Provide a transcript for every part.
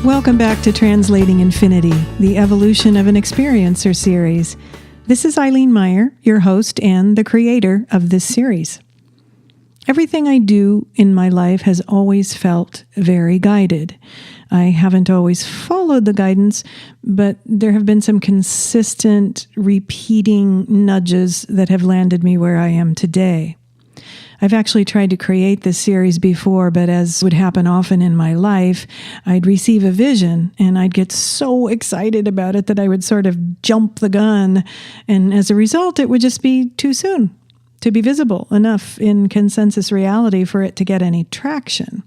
Welcome back to Translating Infinity, the Evolution of an Experiencer series. This is Eileen Meyer, your host and the creator of this series. Everything I do in my life has always felt very guided. I haven't always followed the guidance, but there have been some consistent, repeating nudges that have landed me where I am today. I've actually tried to create this series before, but as would happen often in my life, I'd receive a vision and I'd get so excited about it that I would sort of jump the gun. And as a result, it would just be too soon to be visible enough in consensus reality for it to get any traction.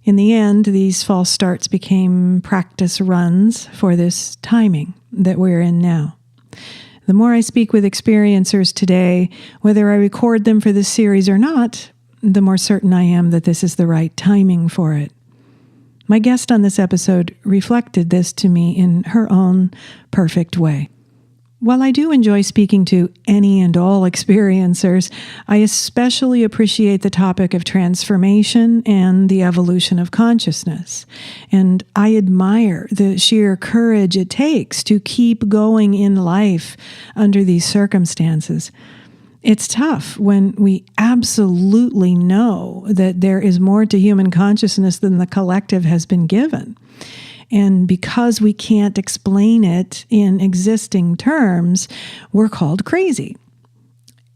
In the end, these false starts became practice runs for this timing that we're in now. The more I speak with experiencers today, whether I record them for this series or not, the more certain I am that this is the right timing for it. My guest on this episode reflected this to me in her own perfect way. While I do enjoy speaking to any and all experiencers, I especially appreciate the topic of transformation and the evolution of consciousness. And I admire the sheer courage it takes to keep going in life under these circumstances. It's tough when we absolutely know that there is more to human consciousness than the collective has been given. And because we can't explain it in existing terms, we're called crazy.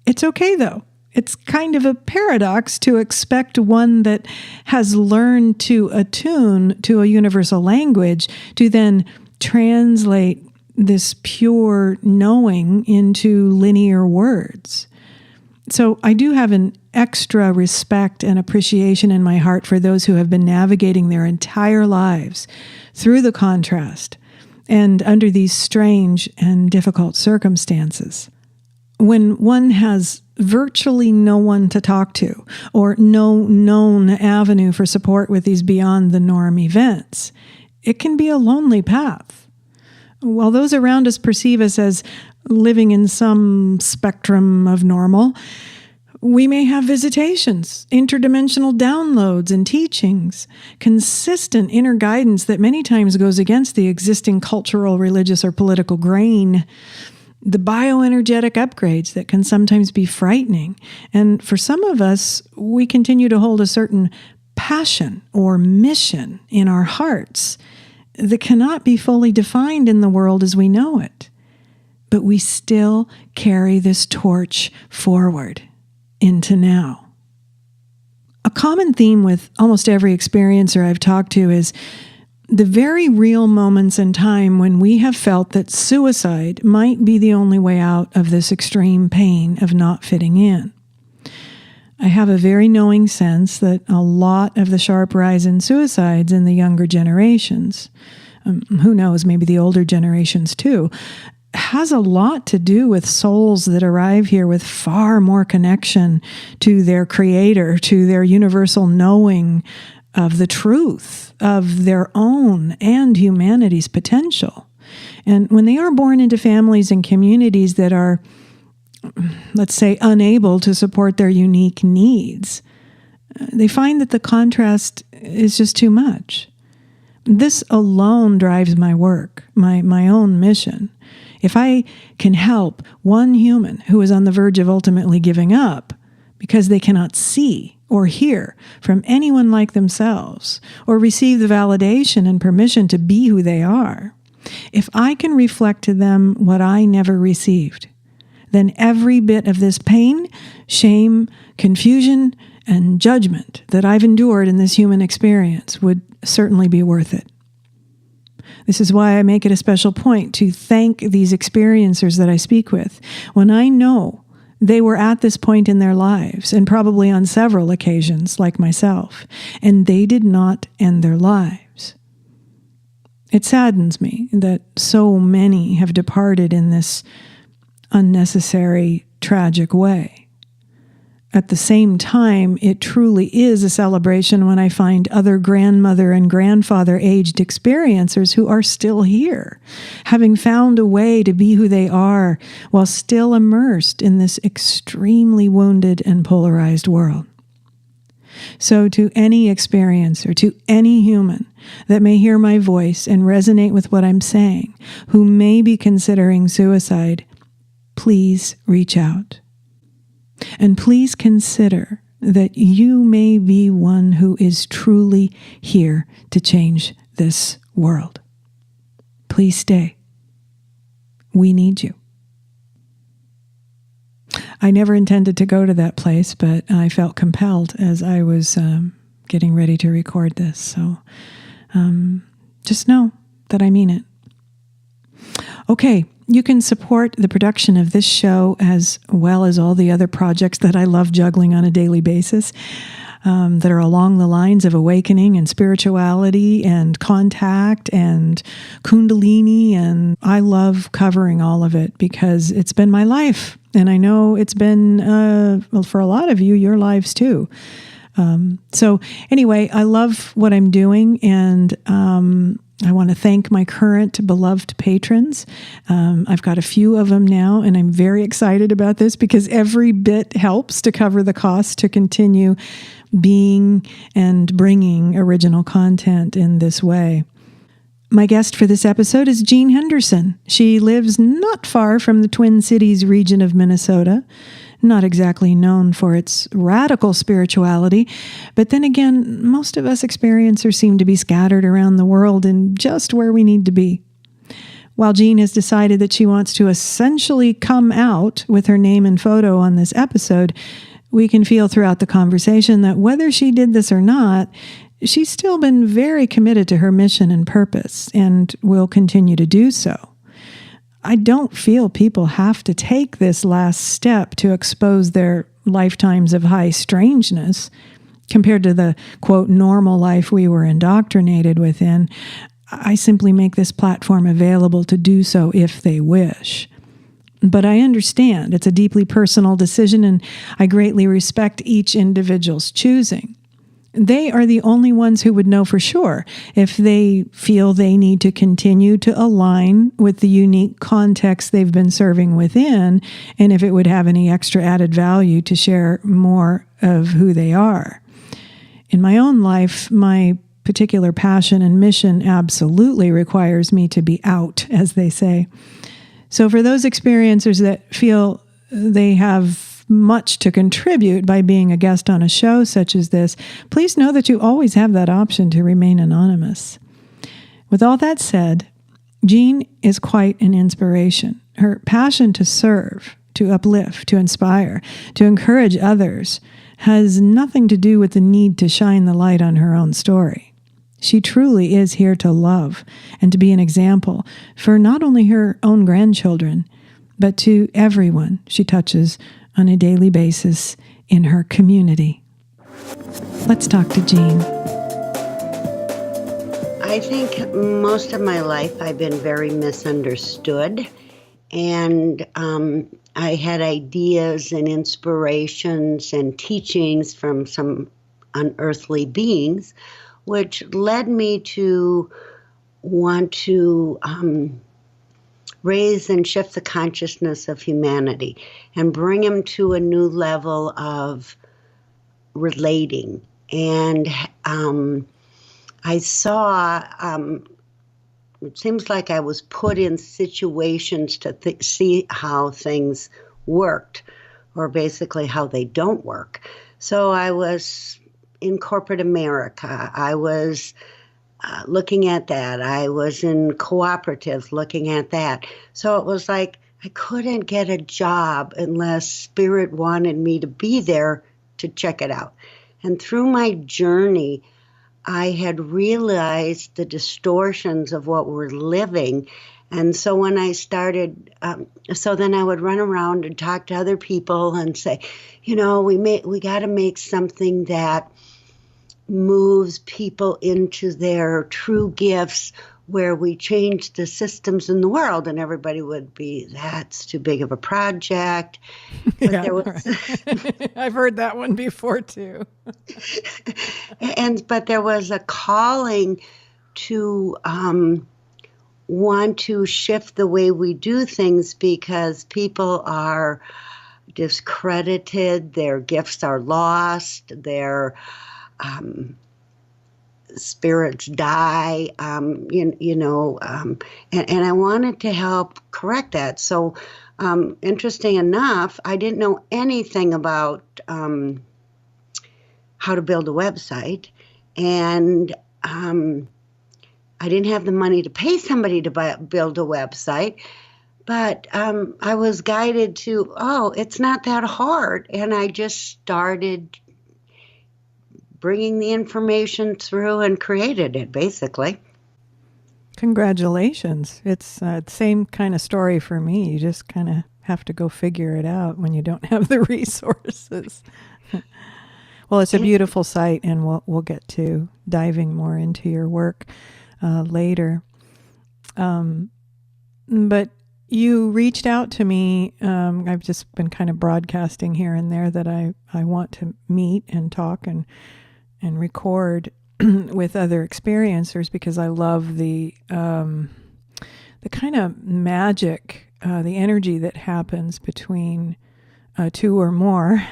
It's okay, though. It's kind of a paradox to expect one that has learned to attune to a universal language to then translate this pure knowing into linear words. So I do have an extra respect and appreciation in my heart for those who have been navigating their entire lives through the contrast and under these strange and difficult circumstances. When one has virtually no one to talk to or no known avenue for support with these beyond the norm events, it can be a lonely path. While those around us perceive us as living in some spectrum of normal, we may have visitations, interdimensional downloads and teachings, consistent inner guidance that many times goes against the existing cultural, religious, or political grain, the bioenergetic upgrades that can sometimes be frightening. And for some of us, we continue to hold a certain passion or mission in our hearts that cannot be fully defined in the world as we know it. But we still carry this torch forward into now. A common theme with almost every experiencer I've talked to is the very real moments in time when we have felt that suicide might be the only way out of this extreme pain of not fitting in. I have a very knowing sense that a lot of the sharp rise in suicides in the younger generations, who knows, maybe the older generations too, has a lot to do with souls that arrive here with far more connection to their creator, to their universal knowing of the truth of their own and humanity's potential. And when they are born into families and communities that are, let's say, unable to support their unique needs, they find that the contrast is just too much. This alone drives my work, my own mission. If I can help one human who is on the verge of ultimately giving up because they cannot see or hear from anyone like themselves or receive the validation and permission to be who they are, if I can reflect to them what I never received, then every bit of this pain, shame, confusion, and judgment that I've endured in this human experience would certainly be worth it. This is why I make it a special point to thank these experiencers that I speak with. When I know they were at this point in their lives, and probably on several occasions, like myself, and they did not end their lives. It saddens me that so many have departed in this unnecessary, tragic way. At the same time, it truly is a celebration when I find other grandmother and grandfather aged experiencers who are still here, having found a way to be who they are while still immersed in this extremely wounded and polarized world. So to any experiencer, to any human that may hear my voice and resonate with what I'm saying, who may be considering suicide, please reach out. And please consider that you may be one who is truly here to change this world. Please stay. We need you. I never intended to go to that place, but I felt compelled as I was getting ready to record this. So just know that I mean it. Okay, you can support the production of this show as well as all the other projects that I love juggling on a daily basis that are along the lines of awakening and spirituality and contact and kundalini. And I love covering all of it because it's been my life. And I know it's been, well, for a lot of you, your lives too. So anyway, I love what I'm doing, and I want to thank my current beloved patrons. I've got a few of them now, and I'm very excited about this because every bit helps to cover the cost to continue being and bringing original content in this way. My guest for this episode is Jeanne Henderson. She lives not far from the Twin Cities region of Minnesota, not exactly known for its radical spirituality, but then again, most of us experiencers seem to be scattered around the world and just where we need to be. While Jeanne has decided that she wants to essentially come out with her name and photo on this episode, we can feel throughout the conversation that whether she did this or not, she's still been very committed to her mission and purpose and will continue to do so. I don't feel people have to take this last step to expose their lifetimes of high strangeness compared to the, quote, normal life we were indoctrinated within. I simply make this platform available to do so if they wish. But I understand it's a deeply personal decision, and I greatly respect each individual's choosing. They are the only ones who would know for sure if they feel they need to continue to align with the unique context they've been serving within, and if it would have any extra added value to share more of who they are. In my own life, my particular passion and mission absolutely requires me to be out, as they say. So for those experiencers that feel they have much to contribute by being a guest on a show such as this, please know that you always have that option to remain anonymous. With all that said, Jeanne is quite an inspiration. Her passion to serve, to uplift, to inspire, to encourage others has nothing to do with the need to shine the light on her own story. She truly is here to love and to be an example for not only her own grandchildren, but to everyone she touches on a daily basis in her community. Let's talk to Jeanne. I think most of my life I've been very misunderstood, and I had ideas and inspirations and teachings from some unearthly beings, which led me to want to raise and shift the consciousness of humanity and bring them to a new level of relating. And I saw, it seems like I was put in situations to see how things worked, or basically how they don't work. So I was in corporate America. I was looking at that. I was in cooperatives looking at that. So it was like I couldn't get a job unless Spirit wanted me to be there to check it out. And through my journey, I had realized the distortions of what we're living. And so when I started, so then I would run around and talk to other people and say, you know, we got to make something that moves people into their true gifts, where we change the systems in the world. And everybody would be, that's too big of a project. But yeah, right. I've heard that one before too. But there was a calling to want to shift the way we do things, because people are discredited, their gifts are lost, their spirits die, and I wanted to help correct that. So, interesting enough, I didn't know anything about how to build a website, and I didn't have the money to pay somebody to build a website, but I was guided to, it's not that hard, and I just started bringing the information through and created it, basically. Congratulations. It's the same kind of story for me. You just kind of have to go figure it out when you don't have the resources. Well, it's a beautiful site, and we'll get to diving more into your work later. But you reached out to me. I've just been kind of broadcasting here and there that I want to meet and talk and record with other experiencers, because I love the kind of magic, the energy that happens between two or more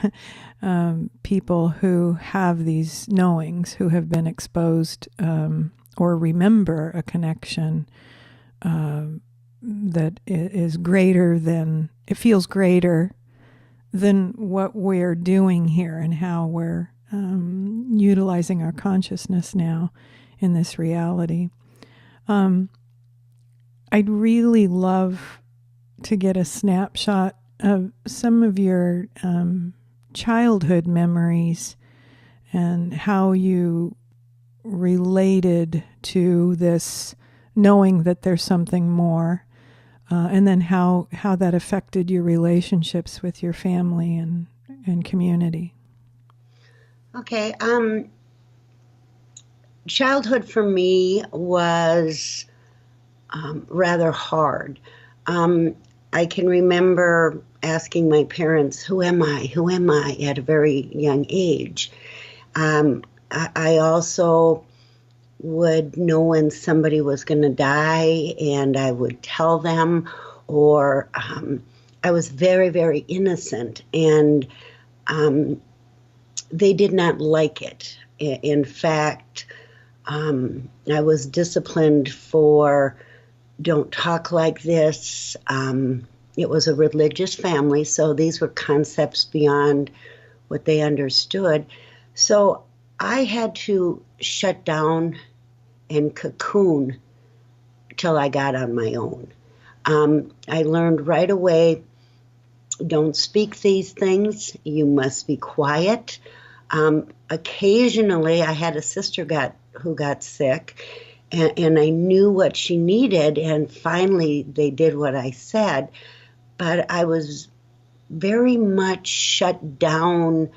people who have these knowings, who have been exposed or remember a connection that is greater than, it feels greater than what we're doing here and how we're utilizing our consciousness now in this reality. I'd really love to get a snapshot of some of your childhood memories and how you related to this knowing that there's something more, and then how that affected your relationships with your family and community. Okay. Childhood for me was rather hard. I can remember asking my parents, who am I? Who am I? At a very young age. I also would know when somebody was going to die, and I would tell them, or I was very, very innocent, and they did not like it. In fact, I was disciplined for don't talk like this. It was a religious family, so these were concepts beyond what they understood. So I had to shut down and cocoon till I got on my own. I learned right away, don't speak these things. You must be quiet. Occasionally, I had a sister who got sick, and I knew what she needed, and finally they did what I said. But I was very much shut down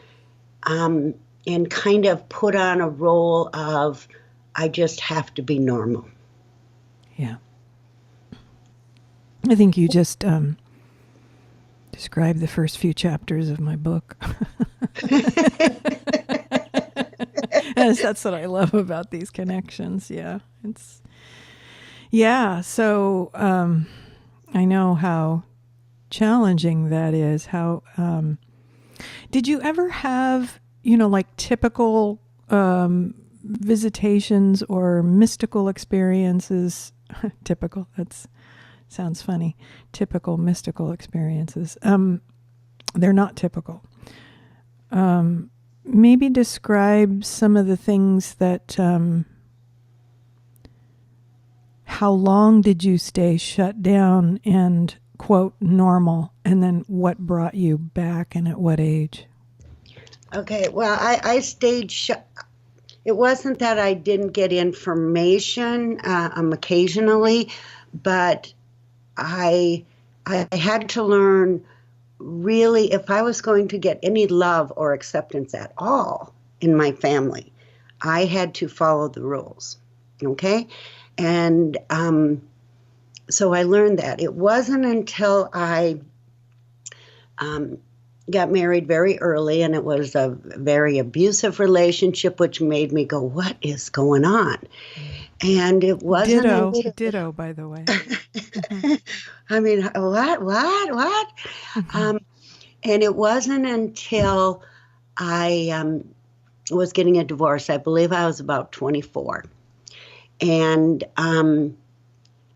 and kind of put on a role of, I just have to be normal. Yeah. I think you just described the first few chapters of my book. That's what I love about these connections. Yeah. So I know how challenging that is. How did you ever have, like typical visitations or mystical experiences? Typical, that sounds funny. Typical mystical experiences. They're not typical. Maybe describe some of the things that, how long did you stay shut down and, quote, normal, and then what brought you back and at what age? Okay, well, I stayed shut. It wasn't that I didn't get information occasionally, but I had to learn, really, if I was going to get any love or acceptance at all in my family, I had to follow the rules, okay? And so I learned that. It wasn't until I got married very early, and it was a very abusive relationship, which made me go, what is going on? And it wasn't Ditto, by the way. I mean, what? And it wasn't until I was getting a divorce, I believe I was about 24, and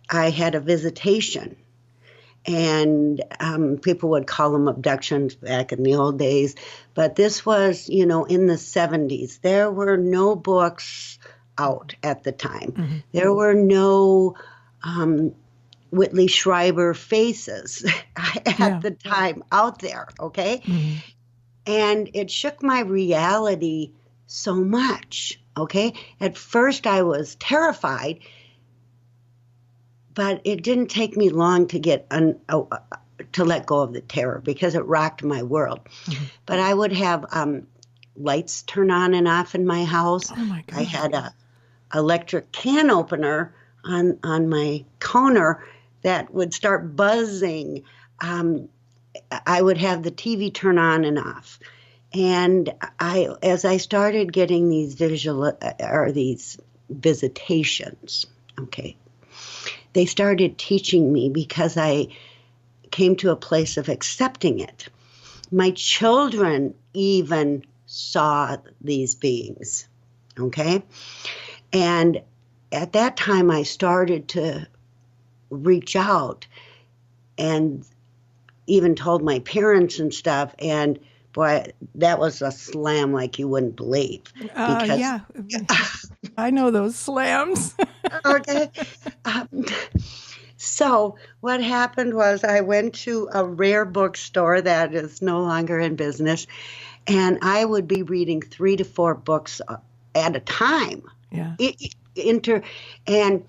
I had a visitation. And people would call them abductions back in the old days. But this was, in the 70s. There were no books out at the time. Mm-hmm. There were no Whitley Schreiber faces at the time out there, okay? Mm-hmm. And it shook my reality so much, okay? At first I was terrified, but it didn't take me long to get to let go of the terror because it rocked my world. Mm-hmm. But I would have lights turn on and off in my house. Oh my God. I had a electric can opener on my counter that would start buzzing. I would have the TV turn on and off. And as I started getting these these visitations, okay, they started teaching me because I came to a place of accepting it. My children even saw these beings, okay? And at that time, I started to reach out and even told my parents and stuff. And boy, that was a slam like you wouldn't believe. Yeah, I know those slams. Okay. So what happened was I went to a rare bookstore that is no longer in business, and I would be reading 3 to 4 books at a time. Yeah. And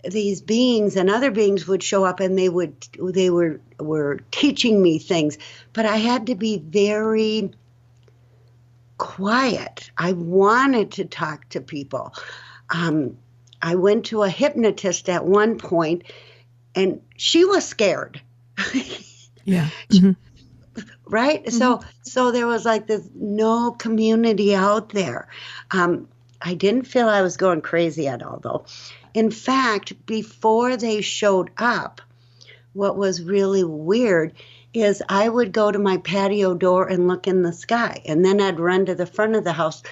these beings and other beings would show up, and they were teaching me things, but I had to be very quiet. I wanted to talk to people. I went to a hypnotist at one point, and she was scared. Yeah. Mm-hmm. Right? Mm-hmm. So there was like this no community out there. I didn't feel I was going crazy at all, though. In fact, before they showed up, what was really weird is I would go to my patio door and look in the sky, and then I'd run to the front of the house.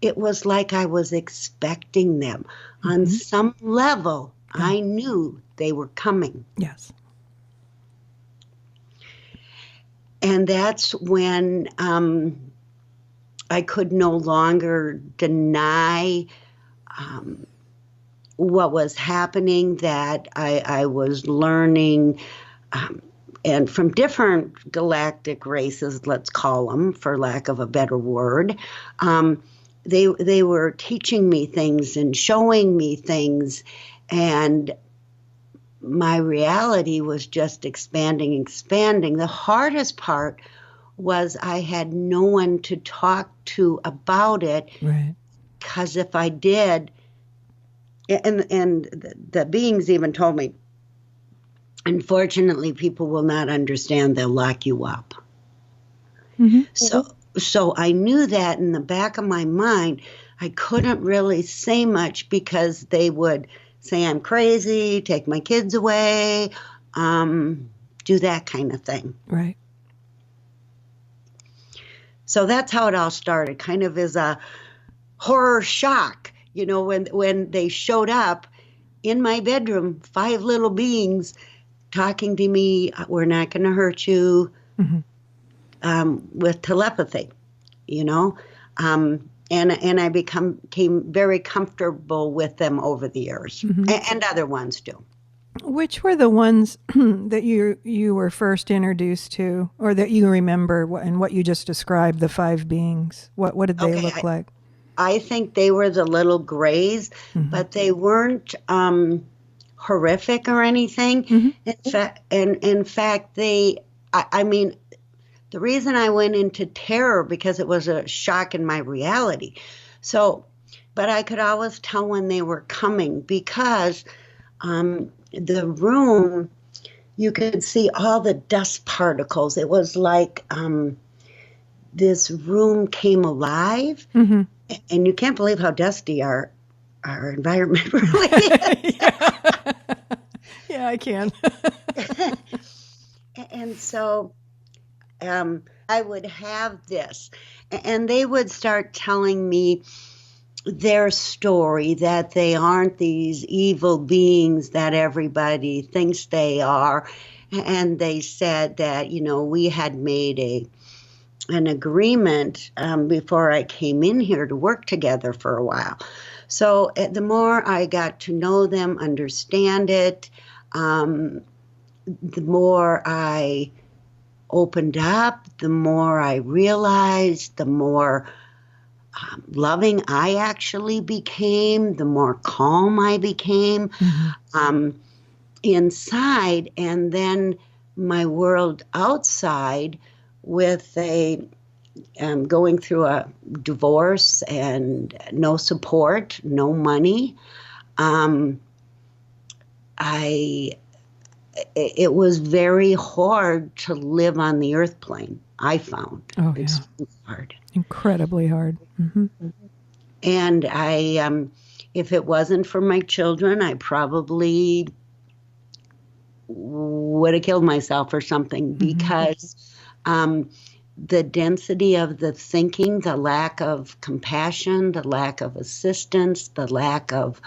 It was like I was expecting them. Mm-hmm. On some level, I knew they were coming. Yes. And that's when I could no longer deny what was happening, that I was learning, and from different galactic races, let's call them, for lack of a better word. They were teaching me things and showing me things, and my reality was just expanding. The hardest part was I had no one to talk to about it. Right. Because if I did, and the beings even told me, unfortunately, people will not understand. They'll lock you up. Mm-hmm. So I knew that in the back of my mind. I couldn't really say much because they would say I'm crazy, take my kids away, do that kind of thing. Right. So that's how it all started, kind of as a horror shock, when they showed up in my bedroom, 5 little beings talking to me, we're not going to hurt you, with telepathy, and I became very comfortable with them over the years, and other ones too. Which were the ones that you were first introduced to, or that you remember, and what you just described, the 5 beings? What did they look like? I think they were the little grays, but they weren't horrific or anything. Mm-hmm. In fact, I mean, the reason I went into terror because it was a shock in my reality. So, but I could always tell when they were coming because the room, you could see all the dust particles. It was like this room came alive, and you can't believe how dusty our environment really is. Yeah, I can. And so I would have this, and they would start telling me their story, that they aren't these evil beings that everybody thinks they are. And they said that, we had made an agreement before I came in here to work together for a while. So the more I got to know them, understand it, the more I opened up, the more I realized, the more loving I actually became, the more calm I became inside. And then my world outside, with going through a divorce and no support, no money, it was very hard to live on the earth plane, I found. Oh, yeah. It's hard. Incredibly hard. Mm-hmm. And if it wasn't for my children, I probably would have killed myself or something, because the density of the thinking, the lack of compassion, the lack of assistance, the lack of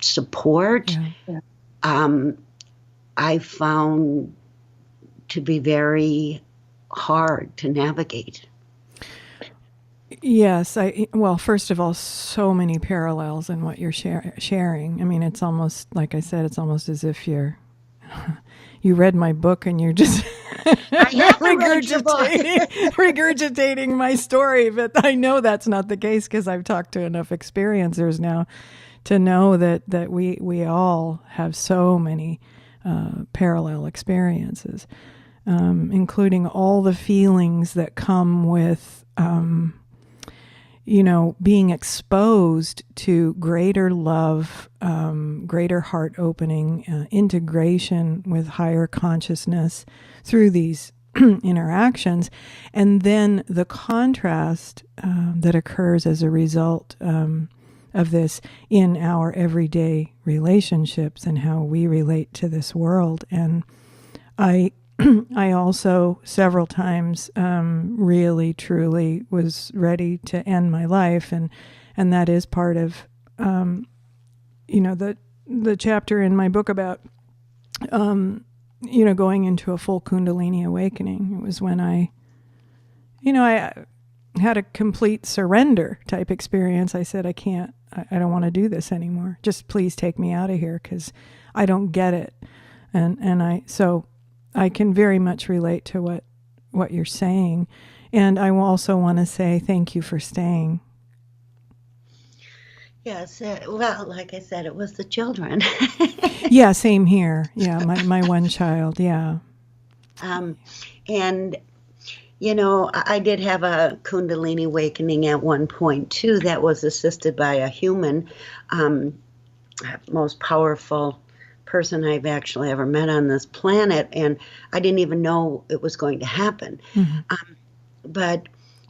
support, I found to be very hard to navigate. Yes. Well, first of all, so many parallels in what you're sharing. I mean, it's almost, like I said, it's almost as if you read my book and you're just regurgitating my story. But I know that's not the case, because I've talked to enough experiencers now to know that we all have so many parallel experiences, including all the feelings that come with being exposed to greater love, greater heart opening, integration with higher consciousness through these interactions. And then the contrast that occurs as a result of this in our everyday relationships and how we relate to this world. And I also several times really truly was ready to end my life, and that is part of the chapter in my book about going into a full Kundalini awakening. It was when I had a complete surrender type experience. I said, I don't want to do this anymore. Just please take me out of here, because I don't get it. So I can very much relate to what you're saying. And I also want to say thank you for staying. Yes. Well, like I said, it was the children. Yeah, same here. Yeah, my one child. Yeah. And, I did have a Kundalini awakening at one point, too, that was assisted by a human, most powerful person I've actually ever met on this planet. And I didn't even know it was going to happen. But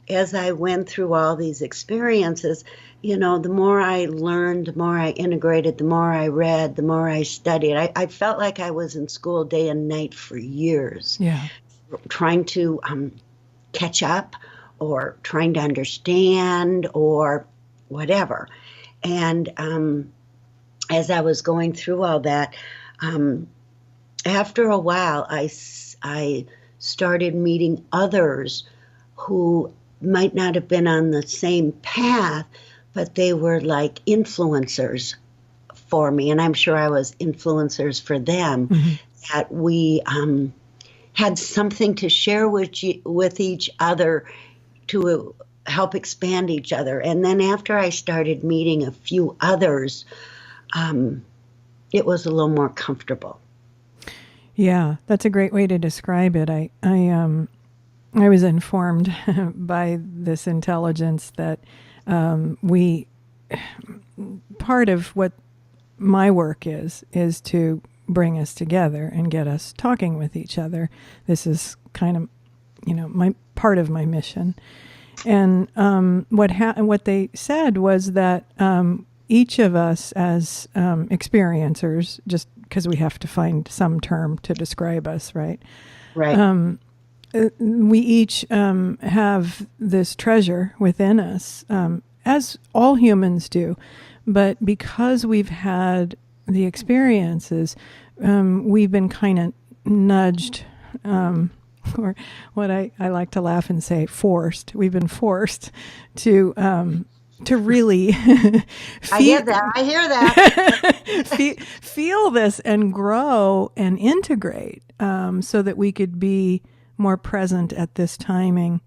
as I went through all these experiences, the more I learned, the more I integrated, the more I read, the more I studied. I felt like I was in school day and night for years, trying to catch up or trying to understand or whatever. And as I was going through all that, after a while, I started meeting others who might not have been on the same path, but they were like influencers for me. And I'm sure I was influencers for them, that we had something to share with each other to help expand each other. And then after I started meeting a few others, it was a little more comfortable. Yeah, that's a great way to describe it. I was informed by this intelligence that part of what my work is to bring us together and get us talking with each other. This is kind of, my part of my mission. And what they said was that each of us as experiencers, just because we have to find some term to describe us, right? Right. we each have this treasure within us, as all humans do. But because we've had the experiences, we've been kind of nudged, or what I like to laugh and say, forced. We've been forced to really I hear that. feel this and grow and integrate, so that we could be more present at this timing,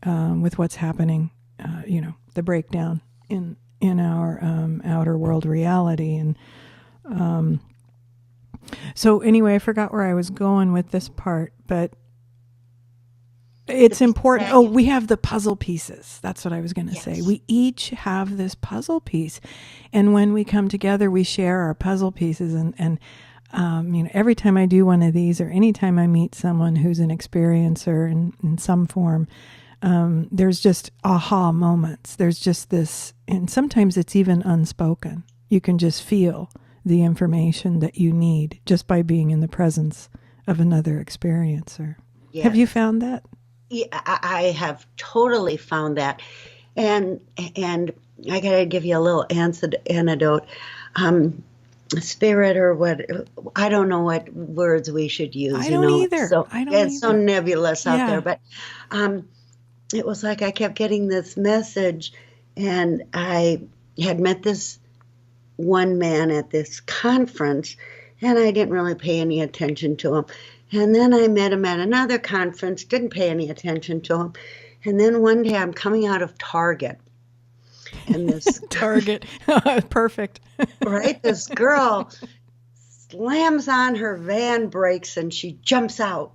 with what's happening, the breakdown in our outer world reality. And so anyway, I forgot where I was going with this part, but it's important. Oh, we have the puzzle pieces. That's what I was going to say. We each have this puzzle piece. And when we come together, we share our puzzle pieces. And every time I do one of these, or anytime I meet someone who's an experiencer in some form, there's just aha moments. There's just this, and sometimes it's even unspoken. You can just feel the information that you need just by being in the presence of another experiencer. Yes. Have you found that? Yeah, I have totally found that. And I got to give you a little anecdote. Spirit, or what, I don't know what words we should use. I don't either. So I don't it's either. So nebulous out there. But it was like I kept getting this message, and I had met this one man at this conference, and I didn't really pay any attention to him. And then I met him at another conference, didn't pay any attention to him. And then one day I'm coming out of Target. And this Target, perfect. Right? This girl slams on her van brakes and she jumps out.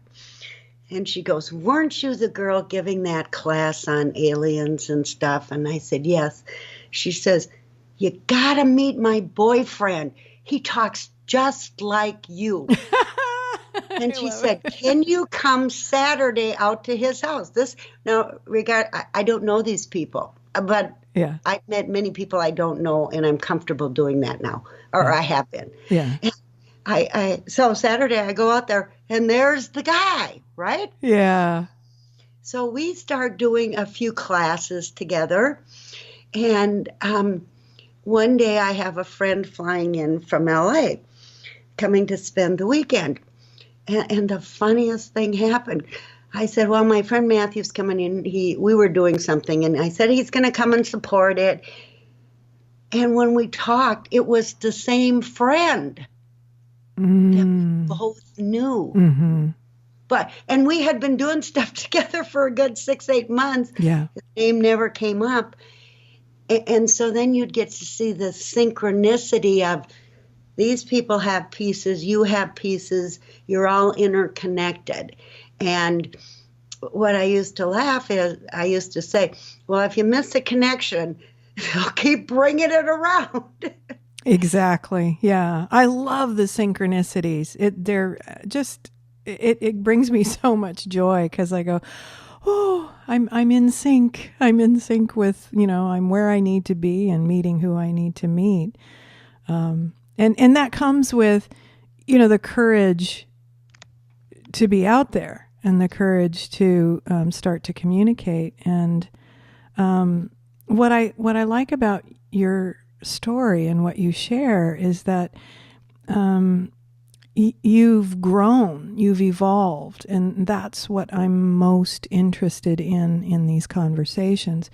And she goes, "Weren't you the girl giving that class on aliens and stuff?" And I said, "Yes." She says, "You gotta meet my boyfriend. He talks just like you." And she said, "Can you come Saturday out to his house?" I don't know these people, but I've met many people I don't know, and I'm comfortable doing that now, or I have been. Yeah. And so Saturday I go out there, and there's the guy, right? Yeah. So we start doing a few classes together, and one day I have a friend flying in from LA, coming to spend the weekend. And the funniest thing happened. I said, "Well, my friend Matthew's coming in. We were doing something." And I said, "He's going to come and support it." And when we talked, it was the same friend that we both knew. Mm-hmm. And we had been doing stuff together for a good 6-8 months. Yeah. His name never came up. And so then you'd get to see the synchronicity of, these people have pieces, you have pieces, you're all interconnected. And what I used to laugh is, I used to say, well, if you miss a connection, they'll keep bringing it around. Exactly. Yeah. I love the synchronicities. It brings me so much joy, because I go, oh, I'm in sync. I'm in sync with, I'm where I need to be and meeting who I need to meet. And that comes with, the courage to be out there, and the courage to start to communicate. And what I like about your story and what you share is that you've grown, you've evolved, and that's what I'm most interested in these conversations.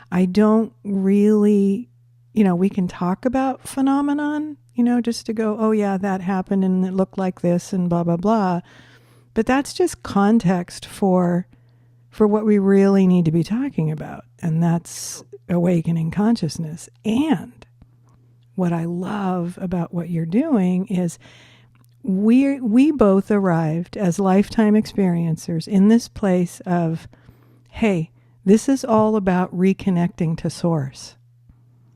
I don't really, we can talk about phenomenon, just to go, oh yeah, that happened and it looked like this and blah, blah, blah. But that's just context for what we really need to be talking about. And that's awakening consciousness. And what I love about what you're doing is we both arrived as lifetime experiencers in this place of, hey, this is all about reconnecting to source.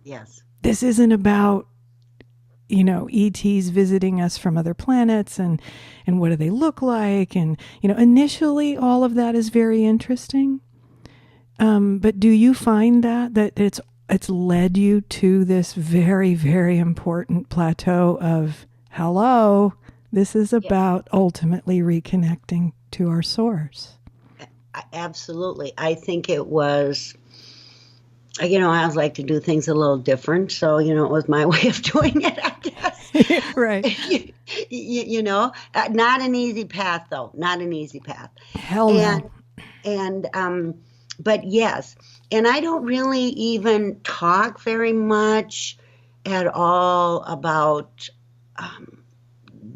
Yes. This isn't about, ETs visiting us from other planets and what do they look like? And, initially all of that is very interesting. But do you find that it's led you to this very, very important plateau of, hello, this is about ultimately reconnecting to our source? Absolutely. I think it was, I always like to do things a little different. So, it was my way of doing it, I guess. Right. Not an easy path, though. Not an easy path. Hell And, no. and, but yes. And I don't really even talk very much at all about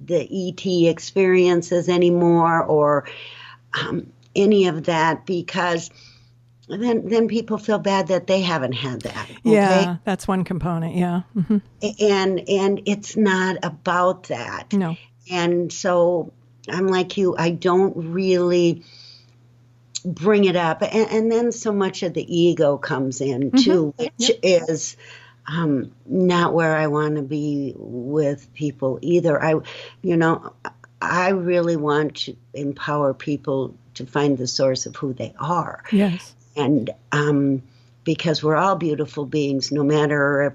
the ET experiences anymore, or any of that, because then people feel bad that they haven't had that. Okay. Yeah, that's one component. Yeah. Mm-hmm. And it's not about that. No. And so I'm like you, I don't really bring it up. And then so much of the ego comes in too, which is not where I want to be with people either. I really want to empower people to find the source of who they are. Yes. And because we're all beautiful beings, no matter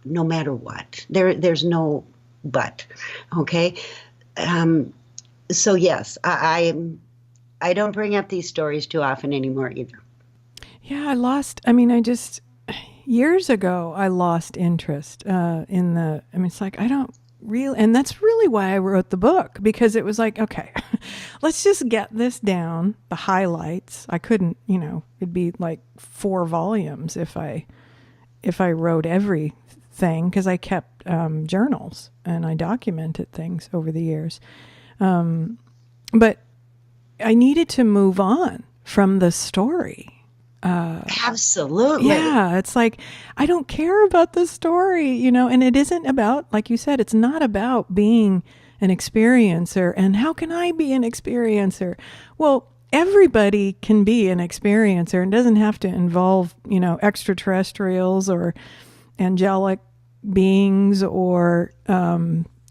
what. There's no but. Okay. So yes, I don't bring up these stories too often anymore either. Yeah, years ago, I lost interest it's like, I don't really, and that's really why I wrote the book, because it was like, okay, let's just get this down, the highlights. I couldn't, it'd be like 4 volumes if I wrote everything, because I kept journals and I documented things over the years. But I needed to move on from the story. Absolutely. Yeah, it's like, I don't care about the story, and it isn't about, like you said, it's not about being an experiencer. And how can I be an experiencer? Well, everybody can be an experiencer, and doesn't have to involve, extraterrestrials or angelic beings or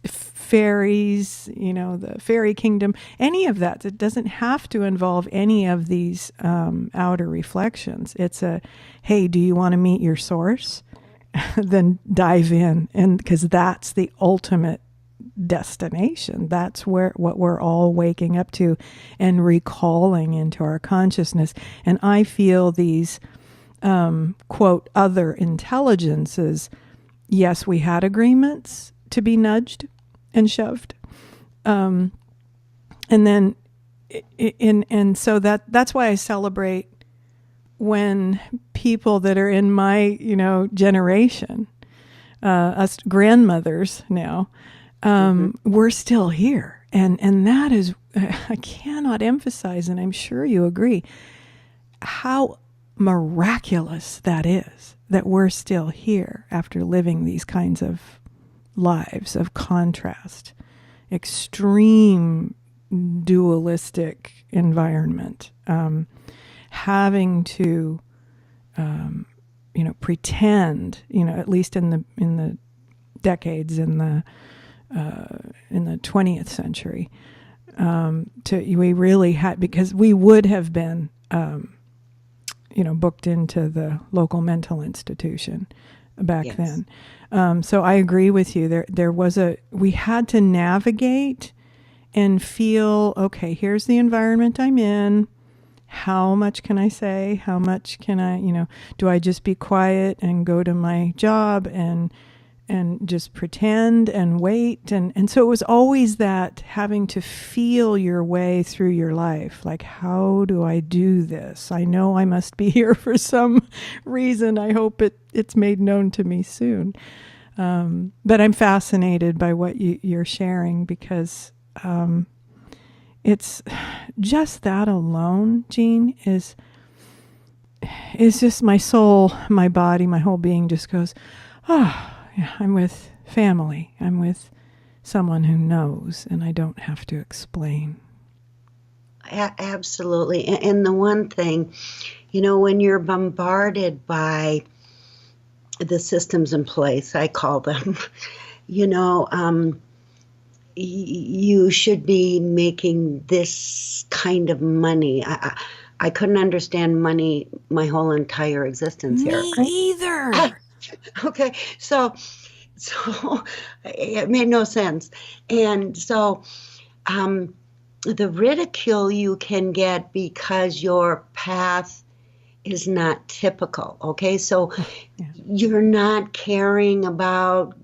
fairies, the fairy kingdom, any of that. It doesn't have to involve any of these outer reflections. It's hey, do you want to meet your source? Then dive in, and because that's the ultimate destination. That's what we're all waking up to and recalling into our consciousness. And I feel these quote other intelligences. Yes, we had agreements to be nudged and shoved, and then so that's why I celebrate when people that are in my generation, us grandmothers now, we're still here, and that is, I cannot emphasize, and I'm sure you agree, how miraculous that is, that we're still here after living these kinds of lives of contrast, extreme dualistic environment, having to pretend, at least in the decades in the 20th century, we really had, because we would have been booked into the local mental institution back then. So I agree with you. We had to navigate and feel, okay, here's the environment I'm in. How much can I say? How much can I, do I just be quiet and go to my job and just pretend and wait? And so it was always that, having to feel your way through your life. Like, how do I do this? I know I must be here for some reason. I hope it's made known to me soon. But I'm fascinated by what you're sharing, because it's just that alone, Jeanne, is just my soul, my body, my whole being just goes, oh, yeah, I'm with family. I'm with someone who knows, and I don't have to explain. Absolutely. And the one thing, when you're bombarded by the systems in place, I call them, you should be making this kind of money. I couldn't understand money my whole entire existence here. Me either. Okay, so it made no sense. And so the ridicule you can get because your path is not typical. Okay, so Yeah. you're not caring about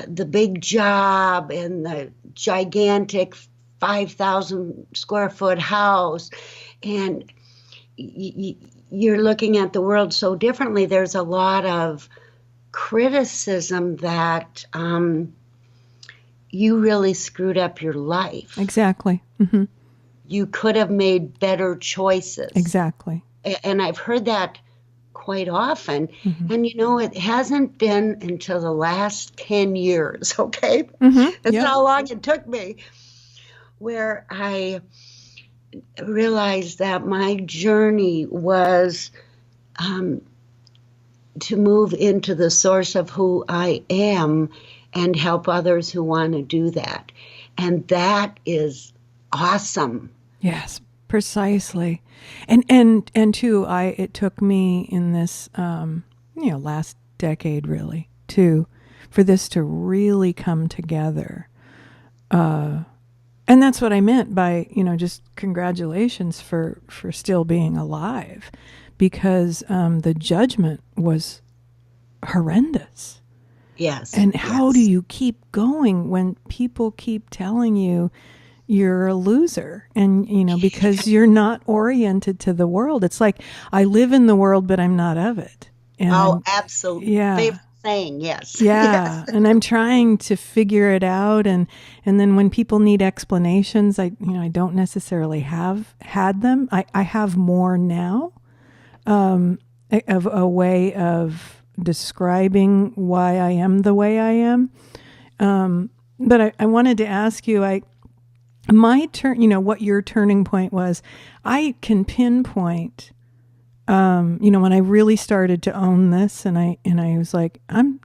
the big job and the gigantic 5,000 square foot house, and you're looking at the world so differently. There's a lot of criticism that you really screwed up your life. Exactly. Mm-hmm. You could have made better choices. Exactly. And I've heard that quite often. Mm-hmm. And, it hasn't been until the last 10 years, okay? Mm-hmm. That's Yep. how long it took me, where I realized that my journey was to move into the source of who I am and help others who want to do that. And that is awesome. Yes, precisely. And too, it took me in this last decade really for this to really come together. And that's what I meant by, just congratulations for still being alive, because the judgment was horrendous. Yes. And how do you keep going when people keep telling you you're a loser, and because you're not oriented to the world? It's like, I live in the world, but I'm not of it. And absolutely. Yeah. Favorite saying, yes. Yeah. Yes. And I'm trying to figure it out. And then when people need explanations, I don't necessarily have had them. I have more now, of a way of describing why I am the way I am. But I wanted to ask you, my turn, what your turning point was. I can pinpoint, when I really started to own this, and I was like, I'm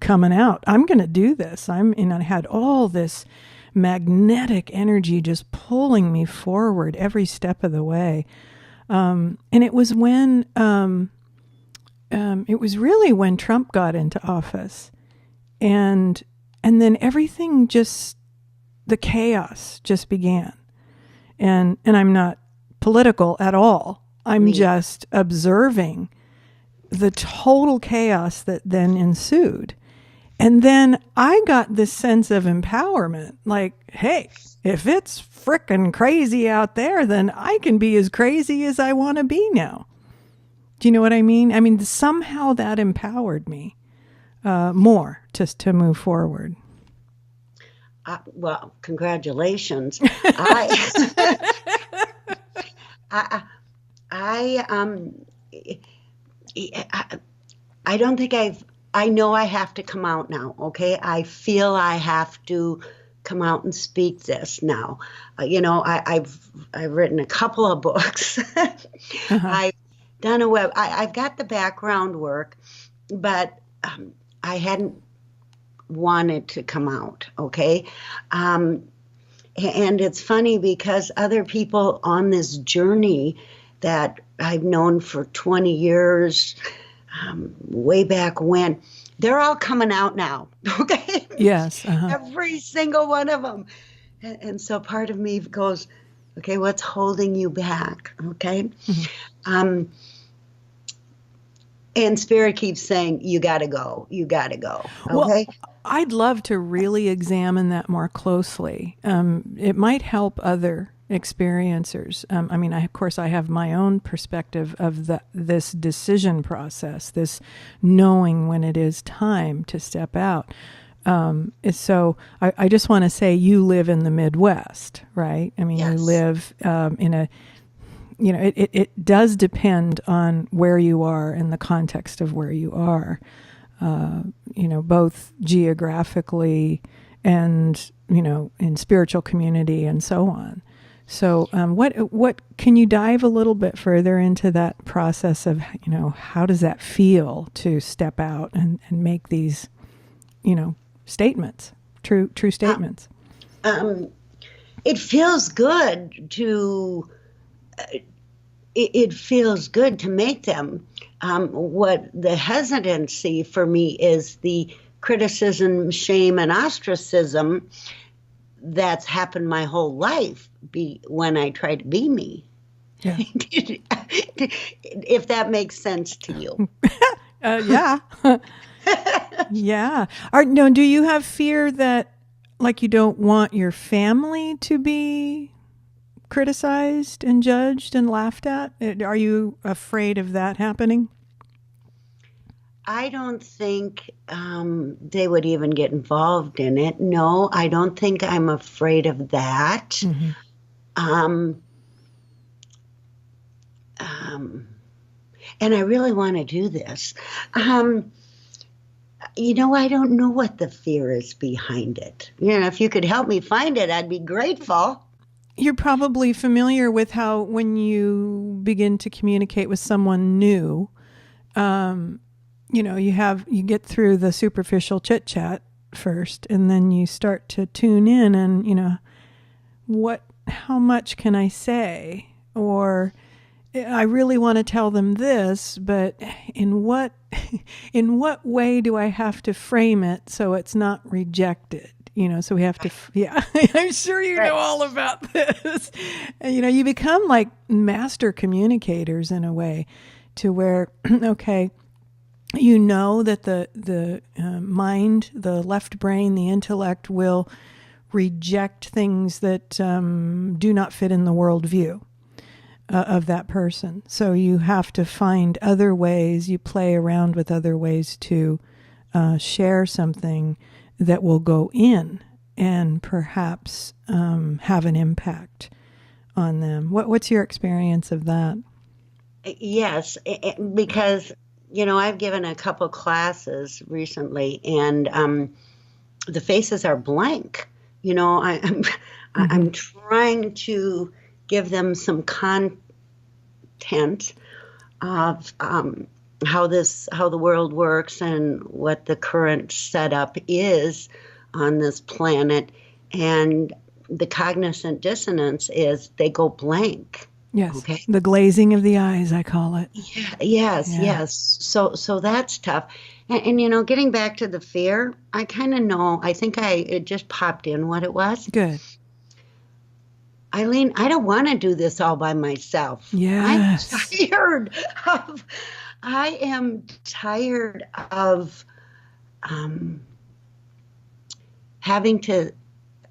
coming out. I'm going to do this. I had all this magnetic energy just pulling me forward every step of the way. And it was when, it was really when Trump got into office, and then everything the chaos just began. And I'm not political at all. I'm just observing the total chaos that then ensued. And then I got this sense of empowerment, like, hey, if it's frickin' crazy out there, then I can be as crazy as I want to be now. Do you know what I mean? I mean, somehow that empowered me more just to move forward. Well, congratulations. I don't think I know I have to come out now, okay? I feel I have to come out and speak this now. I've written a couple of books. Uh-huh. I've done I've got the background work, but I hadn't wanted to come out, okay? And it's funny because other people on this journey that I've known for 20 years, way back when, they're all coming out now, okay? Yes. Uh-huh. Every single one of them. And so part of me goes, okay, what's holding you back, okay? Mm-hmm. And Spirit keeps saying, you got to go, okay? Well, I'd love to really examine that more closely. It might help other experiencers. Of course, I have my own perspective of this decision process, this knowing when it is time to step out. So I just want to say, you live in the Midwest, right? I mean, yes. You live in a, it does depend on where you are and the context of where you are, both geographically and, in spiritual community and so on. So what can you dive a little bit further into that process of, how does that feel to step out and make these, statements, true statements? It feels good to, it feels good to make them. What the hesitancy for me is the criticism, shame, and ostracism that's happened my whole life when I try to be me. Yeah. If that makes sense to you. Yeah. Yeah. No, do you have fear that, like, you don't want your family to be criticized and judged and laughed at? Are you afraid of that happening? I don't think they would even get involved in it. No, I don't think I'm afraid of that. Mm-hmm. And I really want to do this. I don't know what the fear is behind it. If you could help me find it, I'd be grateful. You're probably familiar with how when you begin to communicate with someone new, you get through the superficial chit chat first, and then you start to tune in and, how much can I say? Or I really want to tell them this, but in what way do I have to frame it so it's not rejected? So we have to, yeah, I'm sure you know all about this. And, you become like master communicators in a way to where, okay, that the mind, the left brain, the intellect will reject things that do not fit in the worldview of that person. So you have to find other ways, you play around with other ways to share something that will go in and perhaps have an impact on them. What's your experience of that? Yes, because, I've given a couple classes recently, and the faces are blank. I'm trying to give them some content of how the world works and what the current setup is on this planet, and the cognizant dissonance is they go blank. Yes. Okay. The glazing of the eyes, I call it. Yeah, yes. So that's tough. And getting back to the fear, I kind of know. I think it just popped in what it was. Good. Eileen, I don't want to do this all by myself. Yes. I am tired of having to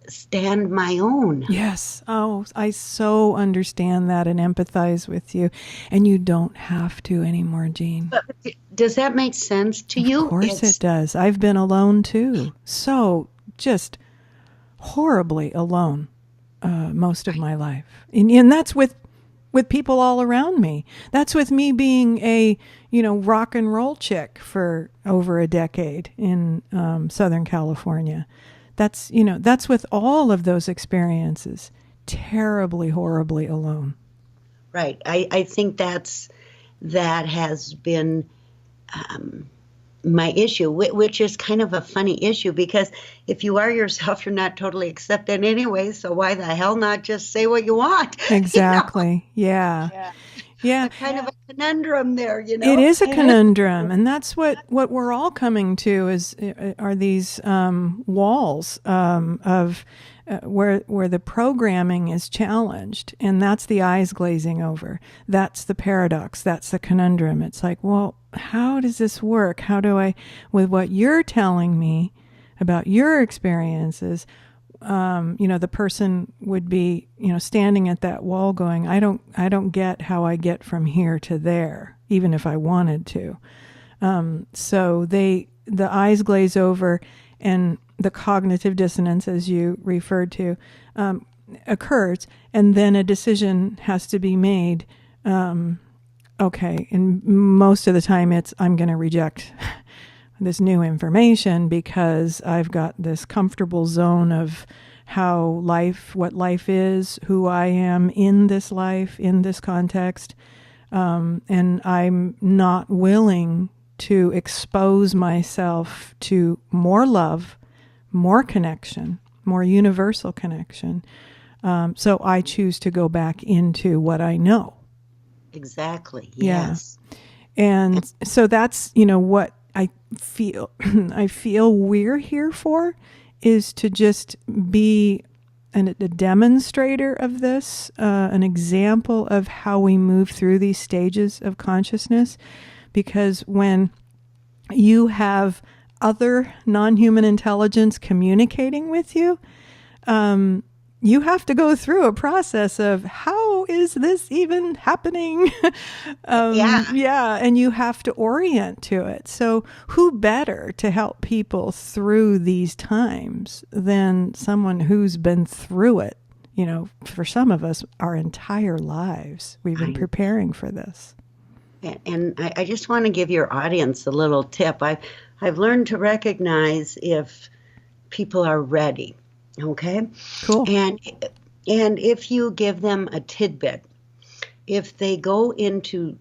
stand my own. Yes. Oh, I so understand that and empathize with you. And you don't have to anymore, Jeanne. But does that make sense to you? Of course it does. I've been alone too. So just horribly alone most of my life. And that's with people all around me. That's with me being a, rock and roll chick for over a decade in Southern California. That's with all of those experiences, terribly, horribly alone. Right. I think that has been my issue, which is kind of a funny issue, because if you are yourself, you're not totally accepted anyway. So why the hell not just say what you want? Exactly. Yeah. Yeah. Kind of a conundrum there, It is a conundrum, and that's what we're all coming to are these walls of where the programming is challenged, and that's the eyes glazing over. That's the paradox. That's the conundrum. It's like, well, how does this work? How do I, with what you're telling me about your experiences? The person would be, standing at that wall going, I don't get how I get from here to there, even if I wanted to. So the eyes glaze over, and the cognitive dissonance, as you referred to, occurs, and then a decision has to be made. Okay, and most of the time I'm going to reject this new information because I've got this comfortable zone of what life is, who I am in this life, in this context, and I'm not willing to expose myself to more love, more connection, more universal connection. So I choose to go back into what I know. Exactly. Yes. Yeah. And so that's, what I feel we're here for, is to just be a demonstrator of this, an example of how we move through these stages of consciousness, because when you have other non-human intelligence communicating with you, you have to go through a process of how is this even happening? And you have to orient to it. So who better to help people through these times than someone who's been through it? You know, for some of us, our entire lives, we've been preparing for this. And I just want to give your audience a little tip. I've learned to recognize if people are ready. Okay. Cool. And if you give them a tidbit, if they go into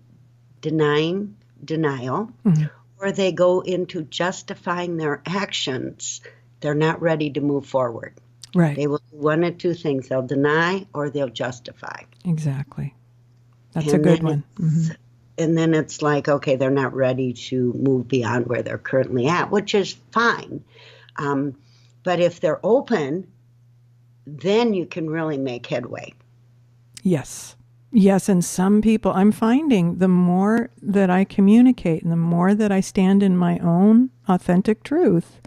denial, or they go into justifying their actions, they're not ready to move forward. Right. They will do one of two things. They'll deny or they'll justify. Exactly. That's a good one. And then it's like, okay, they're not ready to move beyond where they're currently at, which is fine. But if they're open, then you can really make headway. Yes. Yes. And some people, I'm finding the more that I communicate and the more that I stand in my own authentic truth,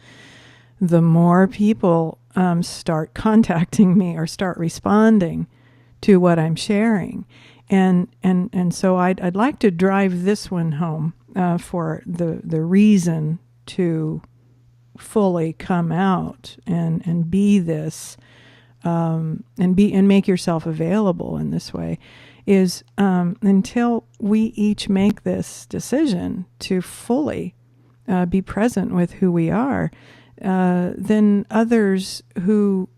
the more people start contacting me or start responding to what I'm sharing. And so I'd like to drive this one home for the reason to fully come out and be this and make yourself available in this way is until we each make this decision to fully be present with who we are, then others who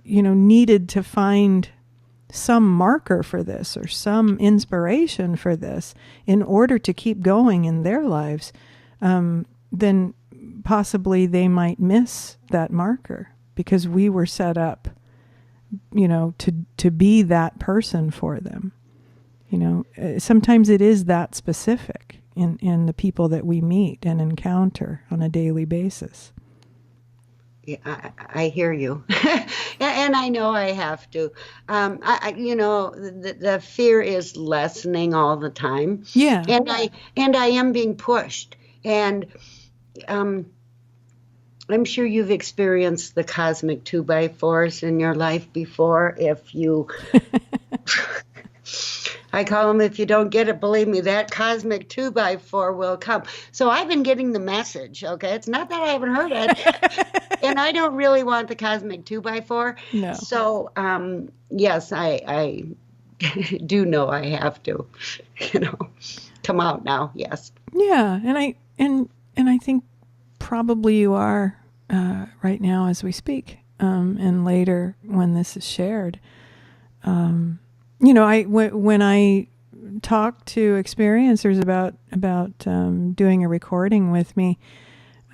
needed to find some marker for this or some inspiration for this in order to keep going in their lives, then possibly they might miss that marker because we were set up, to be that person for them. Sometimes it is that specific in the people that we meet and encounter on a daily basis. Yeah, I hear you. And I know I have to. The fear is lessening all the time. Yeah. And I am being pushed. And I'm sure you've experienced the cosmic 2x4s in your life before. If you, I call them, if you don't get it, believe me, that cosmic 2x4 will come. So I've been getting the message, okay? It's not that I haven't heard it. And I don't really want the cosmic 2x4. No. So, yes, I do know I have to, come out now. Yes. Yeah. And I think probably you are right now as we speak, and later when this is shared. When I talk to experiencers about doing a recording with me,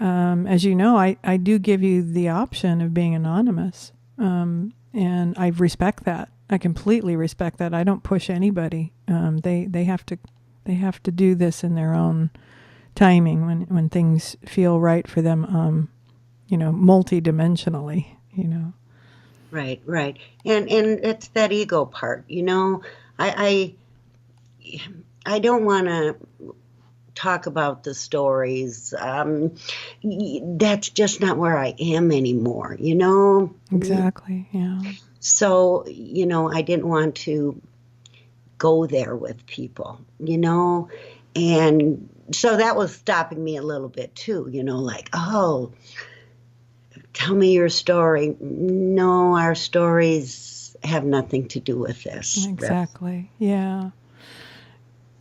as you know, I do give you the option of being anonymous, and I respect that. I completely respect that. I don't push anybody. They have to do this in their own timing when things feel right for them. Multidimensionally. Right. And it's that ego part. I don't want to talk about the stories. That's just not where I am anymore, Exactly, yeah. So, I didn't want to go there with people, and so that was stopping me a little bit too, like, oh, tell me your story. No, our stories have nothing to do with this. Exactly. Yeah.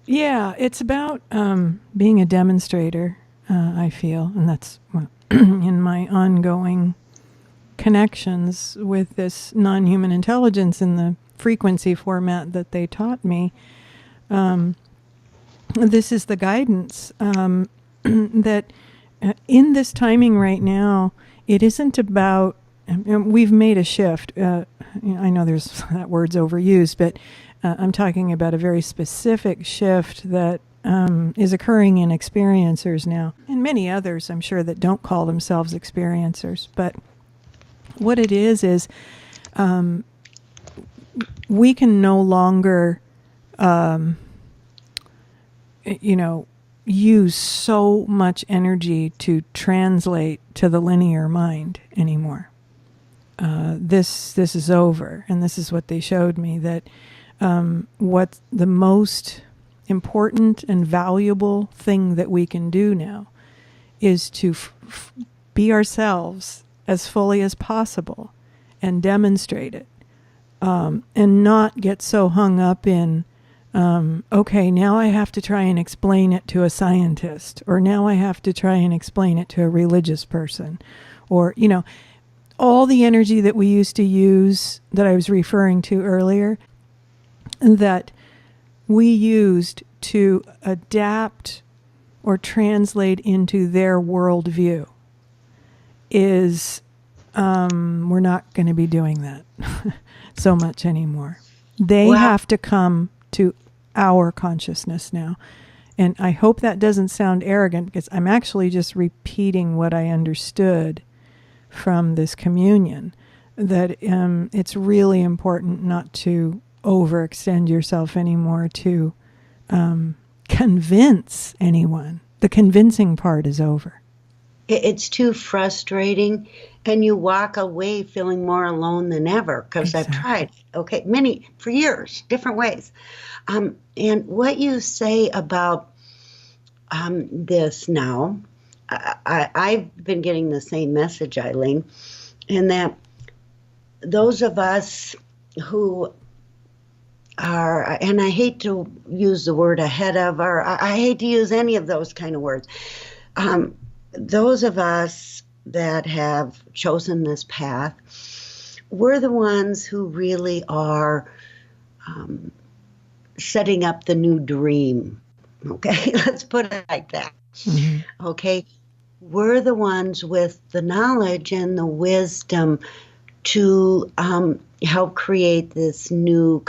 Yeah, it's about being a demonstrator, I feel, and that's in my ongoing connections with this non-human intelligence in the frequency format that they taught me. This is the guidance that in this timing right now, it isn't about, we've made a shift. I know that word's overused, but I'm talking about a very specific shift that is occurring in experiencers now, and many others, I'm sure, that don't call themselves experiencers. But what it is we can no longer, use so much energy to translate to the linear mind anymore. This is over, and this is what they showed me, that what the most important and valuable thing that we can do now is to be ourselves as fully as possible and demonstrate it, and not get so hung up in, okay, now I have to try and explain it to a scientist, or now I have to try and explain it to a religious person, or, all the energy that we used to use that I was referring to earlier, that we used to adapt or translate into their worldview, is we're not going to be doing that so much anymore. They have to come to our consciousness now. And I hope that doesn't sound arrogant, because I'm actually just repeating what I understood from this communion, that it's really important not to overextend yourself anymore to convince anyone. The convincing part is over. It's too frustrating, and you walk away feeling more alone than ever, because Exactly. I've tried, for years, different ways. And what you say about this now, I've been getting the same message, Eileen, in that those of us who are, and I hate to use the word ahead of, or I hate to use any of those kind of words, those of us that have chosen this path, we're the ones who really are setting up the new dream. Okay, let's put it like that. Mm-hmm. Okay, we're the ones with the knowledge and the wisdom to help create this new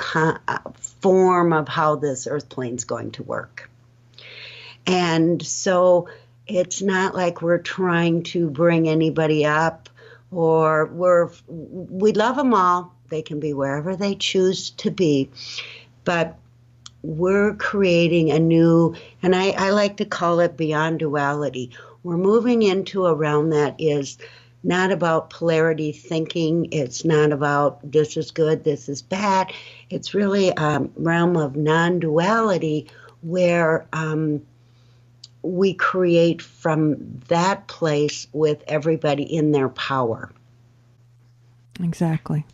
form of how this earth plane's going to work. And so it's not like we're trying to bring anybody up, or we love them all. They can be wherever they choose to be, but we're creating a new, and I like to call it beyond duality. We're moving into a realm that is not about polarity thinking. It's not about this is good, this is bad. It's really a realm of non-duality where we create from that place with everybody in their power. Exactly.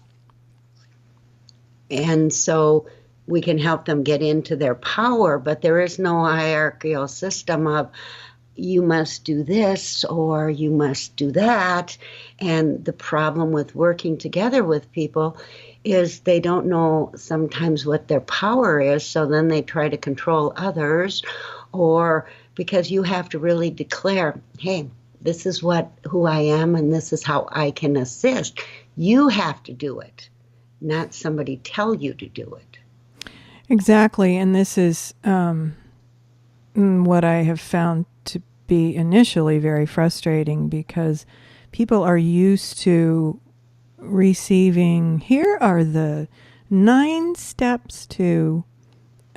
And so we can help them get into their power, but there is no hierarchical system of you must do this or you must do that. And the problem with working together with people is they don't know sometimes what their power is, so then they try to control others, or because you have to really declare, hey, this is who I am and this is how I can assist. You have to do it, not somebody tell you to do it. Exactly, and this is what I have found to be initially very frustrating, because people are used to receiving, here are the 9 steps to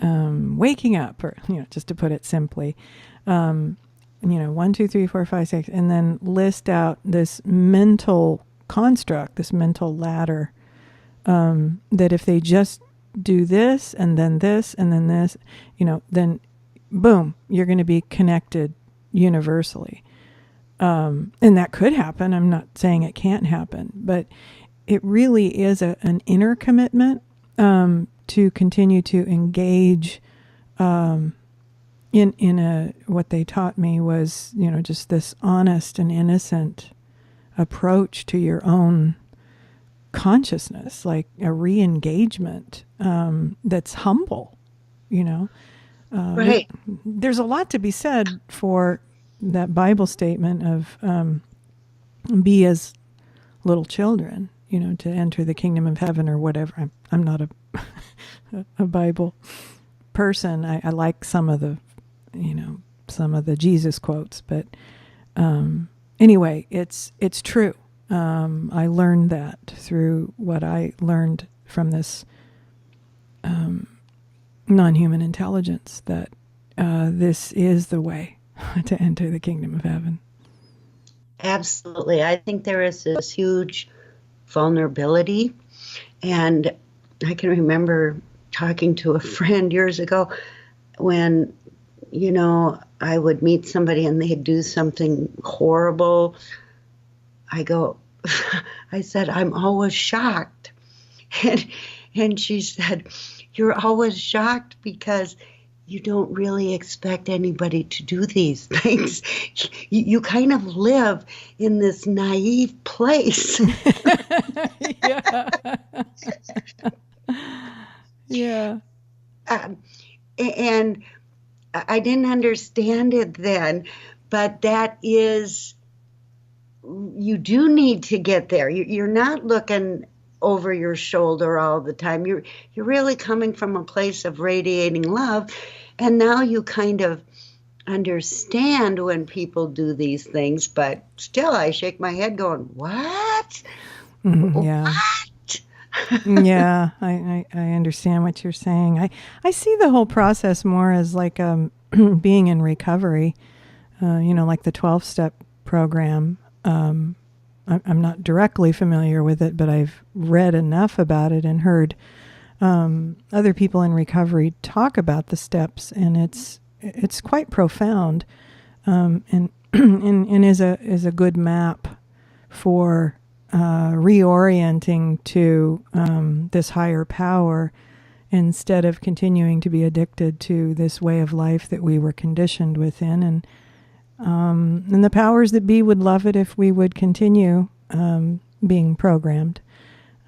waking up, or just to put it simply, 1, 2, 3, 4, 5, 6, and then list out this mental construct, this mental ladder, that if they just do this and then this and then this, then boom, you're going to be connected universally. And that could happen. I'm not saying it can't happen, but it really is an inner commitment to continue to engage in what they taught me was, just this honest and innocent approach to your own consciousness, like a re-engagement that's humble, Right. There's a lot to be said for that Bible statement of be as little children, to enter the kingdom of heaven or whatever. I'm not a Bible person. I like some of the Jesus quotes, but anyway, it's true. I learned that through what I learned from this non-human intelligence, that this is the way to enter the kingdom of heaven. Absolutely. I think there is this huge vulnerability. And I can remember talking to a friend years ago when, I would meet somebody and they'd do something horrible. I said, I'm always shocked. And she said, you're always shocked because you don't really expect anybody to do these things. You kind of live in this naive place. Yeah. Yeah. And I didn't understand it then, but that is, you do need to get there. You're not looking over your shoulder all the time. You're really coming from a place of radiating love. And now you kind of understand when people do these things, but still I shake my head going, what? Yeah. What? Yeah, I understand what you're saying. I see the whole process more as like being in recovery, like the 12-step program. I'm not directly familiar with it, but I've read enough about it and heard other people in recovery talk about the steps, and it's quite profound, and is a good map for reorienting to this higher power instead of continuing to be addicted to this way of life that we were conditioned within. And the powers that be would love it if we would continue being programmed.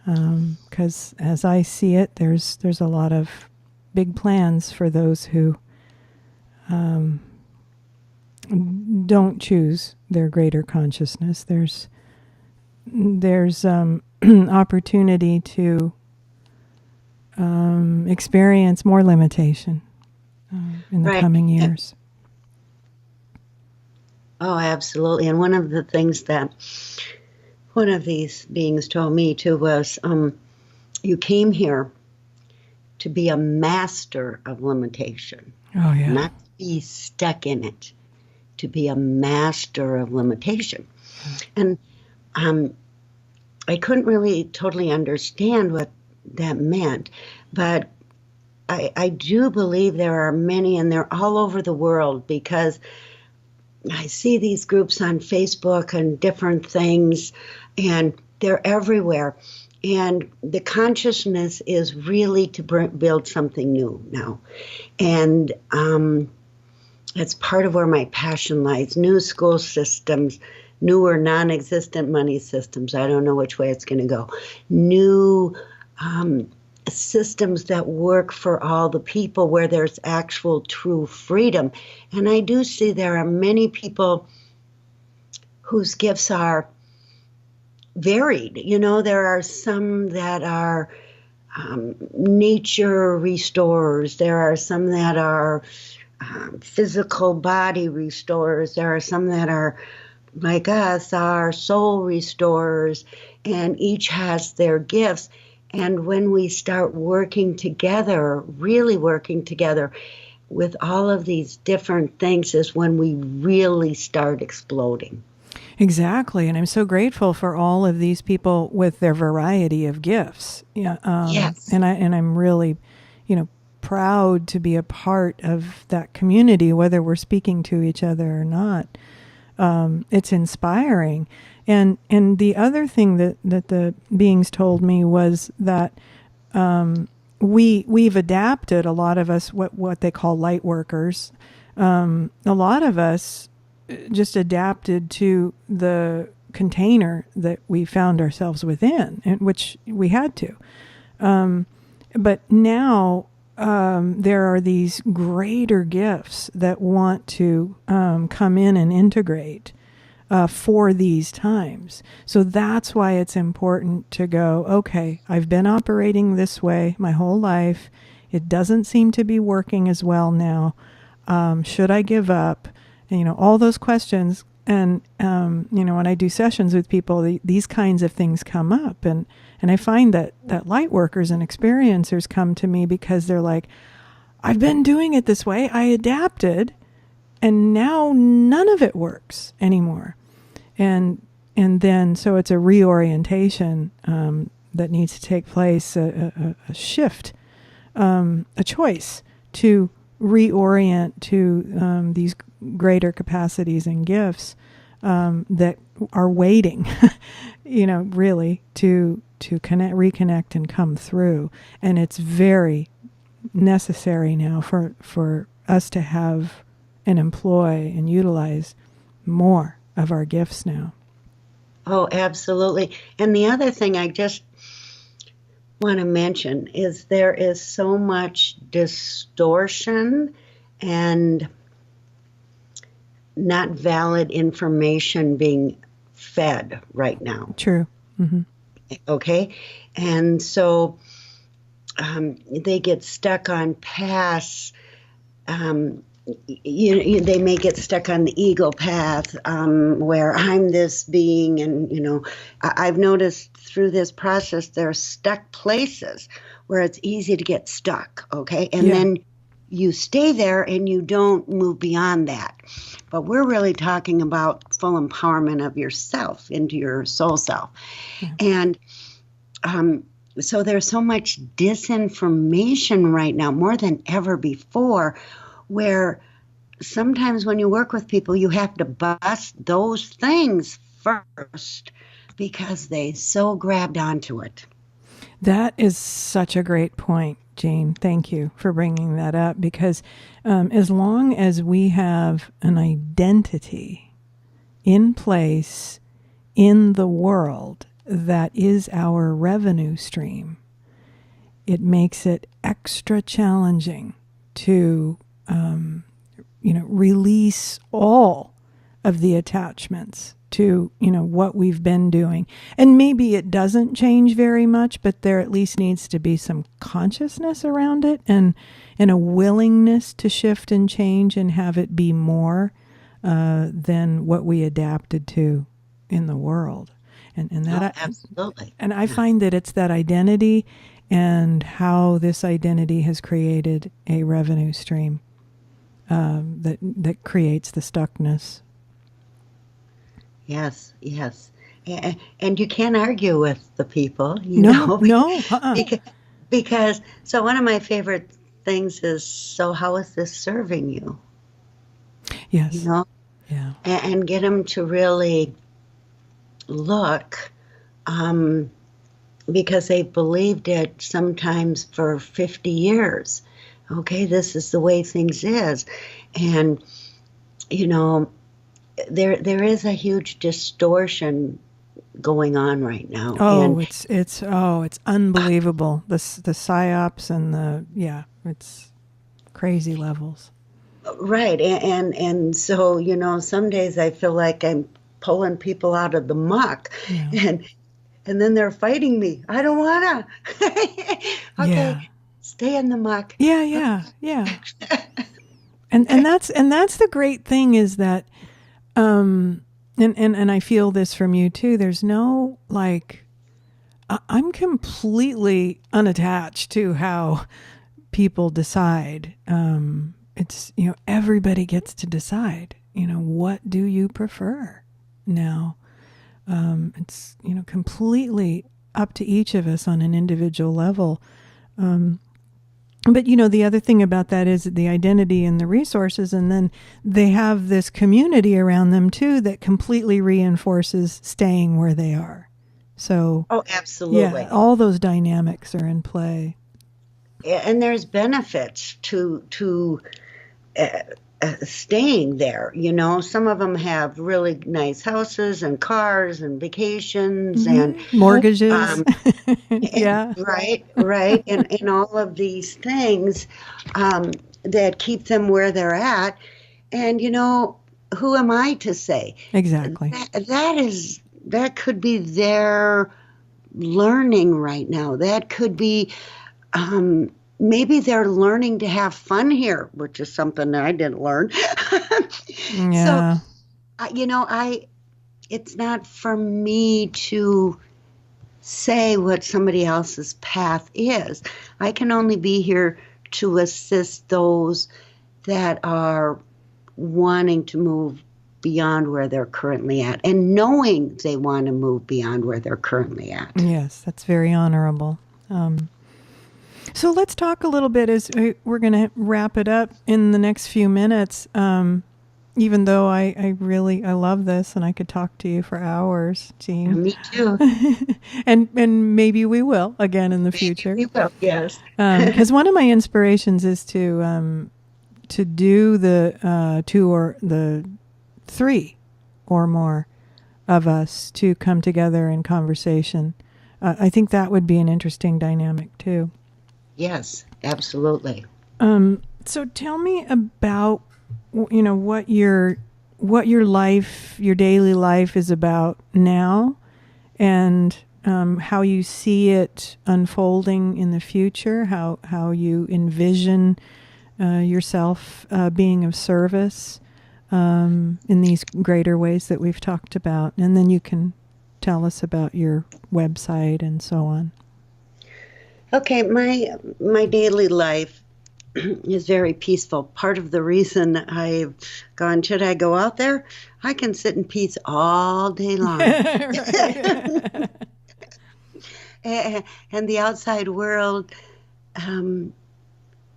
Because as I see it, there's a lot of big plans for those who don't choose their greater consciousness. There's opportunity to experience more limitation in the coming years. Oh, absolutely. And one of the things that one of these beings told me too was, you came here to be a master of limitation. Oh, yeah. Not to be stuck in it, to be a master of limitation. And I couldn't really totally understand what that meant, but I do believe there are many, and they're all over the world, because I see these groups on Facebook and different things, and they're everywhere. And the consciousness is really to build something new now. And that's part of where my passion lies. New school systems, newer non-existent money systems. I don't know which way it's going to go. New systems that work for all the people, where there's actual true freedom. And I do see there are many people whose gifts are varied. There are some that are nature restorers. There are some that are physical body restorers. There are some that are, like us, are soul restorers, and each has their gifts. And when we start working together, really working together with all of these different things, is when we really start exploding. Exactly. And I'm so grateful for all of these people with their variety of gifts. Yeah. Yes. And I'm really, proud to be a part of that community, whether we're speaking to each other or not. It's inspiring. And the other thing that the beings told me was that we've adapted, a lot of us, what they call light workers. A lot of us just adapted to the container that we found ourselves within, and which we had to. But now there are these greater gifts that want to come in and integrate for these times. So that's why it's important to go, okay, I've been operating this way my whole life. It doesn't seem to be working as well now. Should I give up? And, all those questions And, when I do sessions with people, these kinds of things come up. And I find that light workers and experiencers come to me because they're like, I've been doing it this way. I adapted, and now none of it works anymore. And then, so it's a reorientation that needs to take place, a shift, a choice to reorient to these greater capacities and gifts that are waiting, really to reconnect and come through. And it's very necessary now for us to have and employ and utilize more of our gifts now. Oh, absolutely. And the other thing I just want to mention is there is so much distortion and not valid information being fed right now. True. Mm-hmm. Okay? And so they get stuck on past, they may get stuck on the ego path where I'm this being. And, I've noticed through this process, there are stuck places where it's easy to get stuck. Okay. And then you stay there and you don't move beyond that. But we're really talking about full empowerment of yourself into your soul self. Yeah. And so there's so much disinformation right now, more than ever before, where sometimes when you work with people, you have to bust those things first because they so grabbed onto it. That is such a great point, Jeanne. Thank you for bringing that up, because as long as we have an identity in place in the world that is our revenue stream, it makes it extra challenging to release all of the attachments to, what we've been doing. And maybe it doesn't change very much, but there at least needs to be some consciousness around it and a willingness to shift and change and have it be more than what we adapted to in the world. And that absolutely. And I find that it's that identity and how this identity has created a revenue stream that creates the stuckness. Yes. And you can't argue with the people, No. Because so one of my favorite things is, so how is this serving you? Yes. Yeah. And get them to really look, because they've believed it sometimes for 50 years. Okay, this is the way things is. And, there is a huge distortion going on right now. Oh, and it's unbelievable. The psyops and it's crazy levels. Right. And so, some days I feel like I'm pulling people out of the muck, and then they're fighting me. I don't want to. Okay, stay in the muck. Yeah. and that's the great thing is that, and I feel this from you too. There's no I'm completely unattached to how people decide. It's everybody gets to decide. What do you prefer? Now, it's, completely up to each of us on an individual level. But, the other thing about that is the identity and the resources, and then they have this community around them too that completely reinforces staying where they are. So, oh, absolutely. Yeah, all those dynamics are in play. And there's benefits to staying there. Some of them have really nice houses and cars and vacations and mortgages. Yeah. Right. and all of these things that keep them where they're at. And, who am I to say? Exactly. That could be their learning right now. That could be, maybe they're learning to have fun here, which is something that I didn't learn. Yeah. it's not for me to say what somebody else's path is. I can only be here to assist those that are wanting to move beyond where they're currently at and knowing they want to move beyond where they're currently at. Yes, that's very honorable. So let's talk a little bit as we're going to wrap it up in the next few minutes. Even though I love this and I could talk to you for hours, Jeanne. Me too. and maybe we will again in the future. We will, yes. Because one of my inspirations is to do the 2 or the 3 or more of us to come together in conversation. I think that would be an interesting dynamic too. Yes, absolutely. So tell me about what your life, your daily life is about now, and how you see it unfolding in the future, how you envision yourself being of service in these greater ways that we've talked about. And then you can tell us about your website and so on. Okay, my daily life is very peaceful. Part of the reason I've gone, should I go out there? I can sit in peace all day long. And the outside world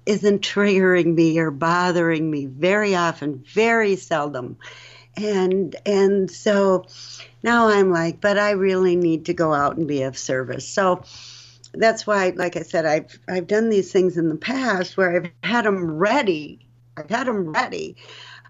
isn't triggering me or bothering me very often, very seldom. And so now I'm like, but I really need to go out and be of service. So that's why, like I said, I've done these things in the past where I've had them ready.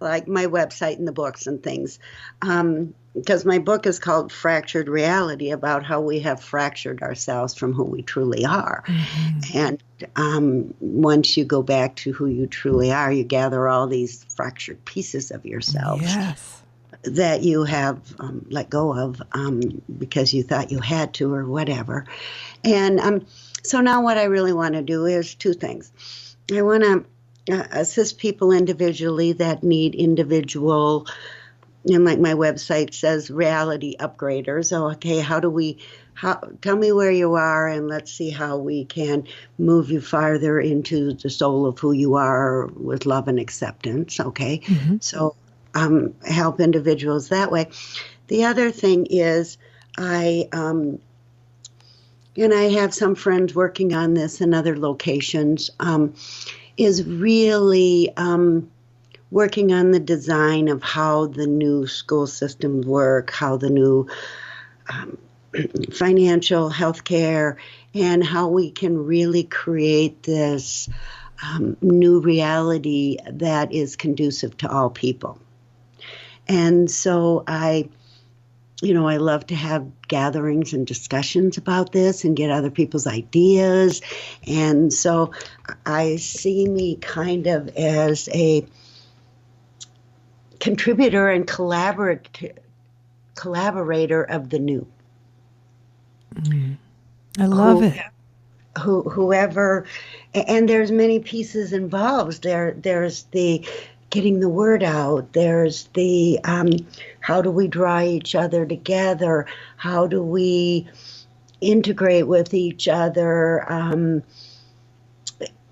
Like my website and the books and things. Because my book is called Fractured Reality, about how we have fractured ourselves from who we truly are. Mm-hmm. And once you go back to who you truly are, you gather all these fractured pieces of yourself. Yes. That you have let go of because you thought you had to or whatever. And so now what I really want to do is 2 things. I want to assist people individually that need individual, and like my website says, reality upgraders. So, okay, tell me where you are and let's see how we can move you farther into the soul of who you are with love and acceptance. Okay. Mm-hmm. So help individuals that way. The other thing is and I have some friends working on this in other locations, is really working on the design of how the new school systems work, how the new financial healthcare, and how we can really create this new reality that is conducive to all people. And so I love to have gatherings and discussions about this and get other people's ideas. And so I see me kind of as a contributor and collaborator of the new. Mm. I love it. Whoever, and there's many pieces involved. There's the getting the word out. There's the how do we draw each other together? How do we integrate with each other? And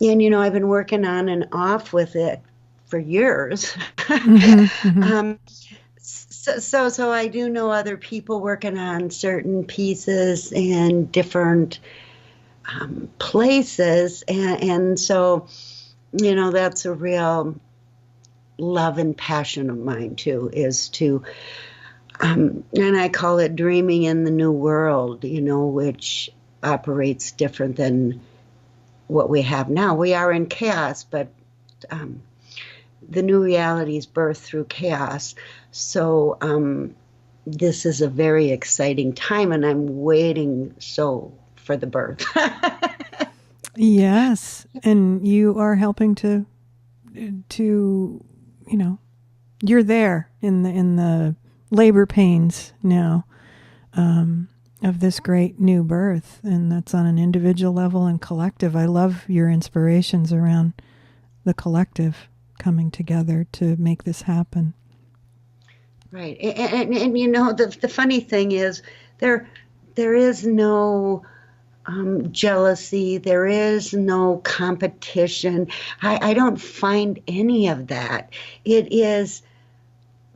I've been working on and off with it for years. Mm-hmm, mm-hmm. So I do know other people working on certain pieces and different places, and so that's a real love and passion of mine too, is to and I call it dreaming in the new world, which operates different than what we have now. We are in chaos, but the new reality is birthed through chaos. So this is a very exciting time, and I'm waiting for the birth. Yes, and you are helping to you're there in the labor pains now of this great new birth, and that's on an individual level and collective. I love your inspirations around the collective coming together to make this happen. Right. And you know, the funny thing is there is no jealousy. There is no competition. I don't find any of that. It is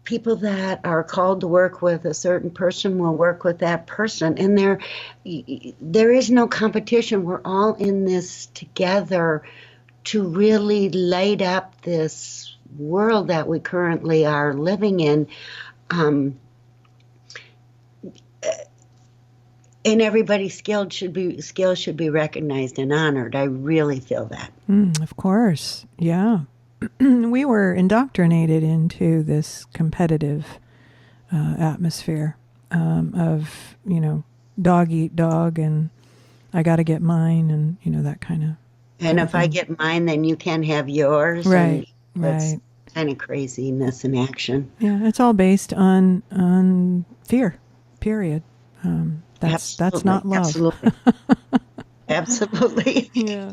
people that are called to work with a certain person will work with that person, and there is no competition. We're all in this together to really light up this world that we currently are living in. Um, and everybody's skills should be recognized and honored. I really feel that. Of course. Yeah. We were indoctrinated into this competitive atmosphere of, dog eat dog and I got to get mine and, that kind of And if I thing. get mine, then you can't have yours. Right. And it's Right. kind of craziness in action. Yeah. It's all based on fear, period. That's not love. Absolutely. Absolutely. Yeah.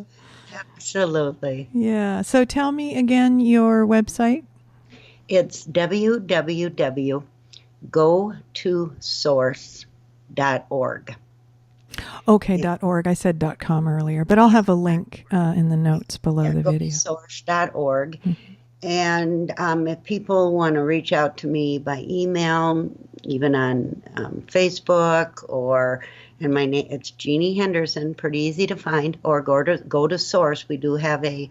Absolutely. Yeah. So tell me again your website. It's www.gotosource.org. Okay, .org. I said .com earlier, but I'll have a link in the notes below the video. Gotosource.org. And if people want to reach out to me by email, even on Facebook, and my name, it's Jeanne Henderson, pretty easy to find, or go to Source. We do have a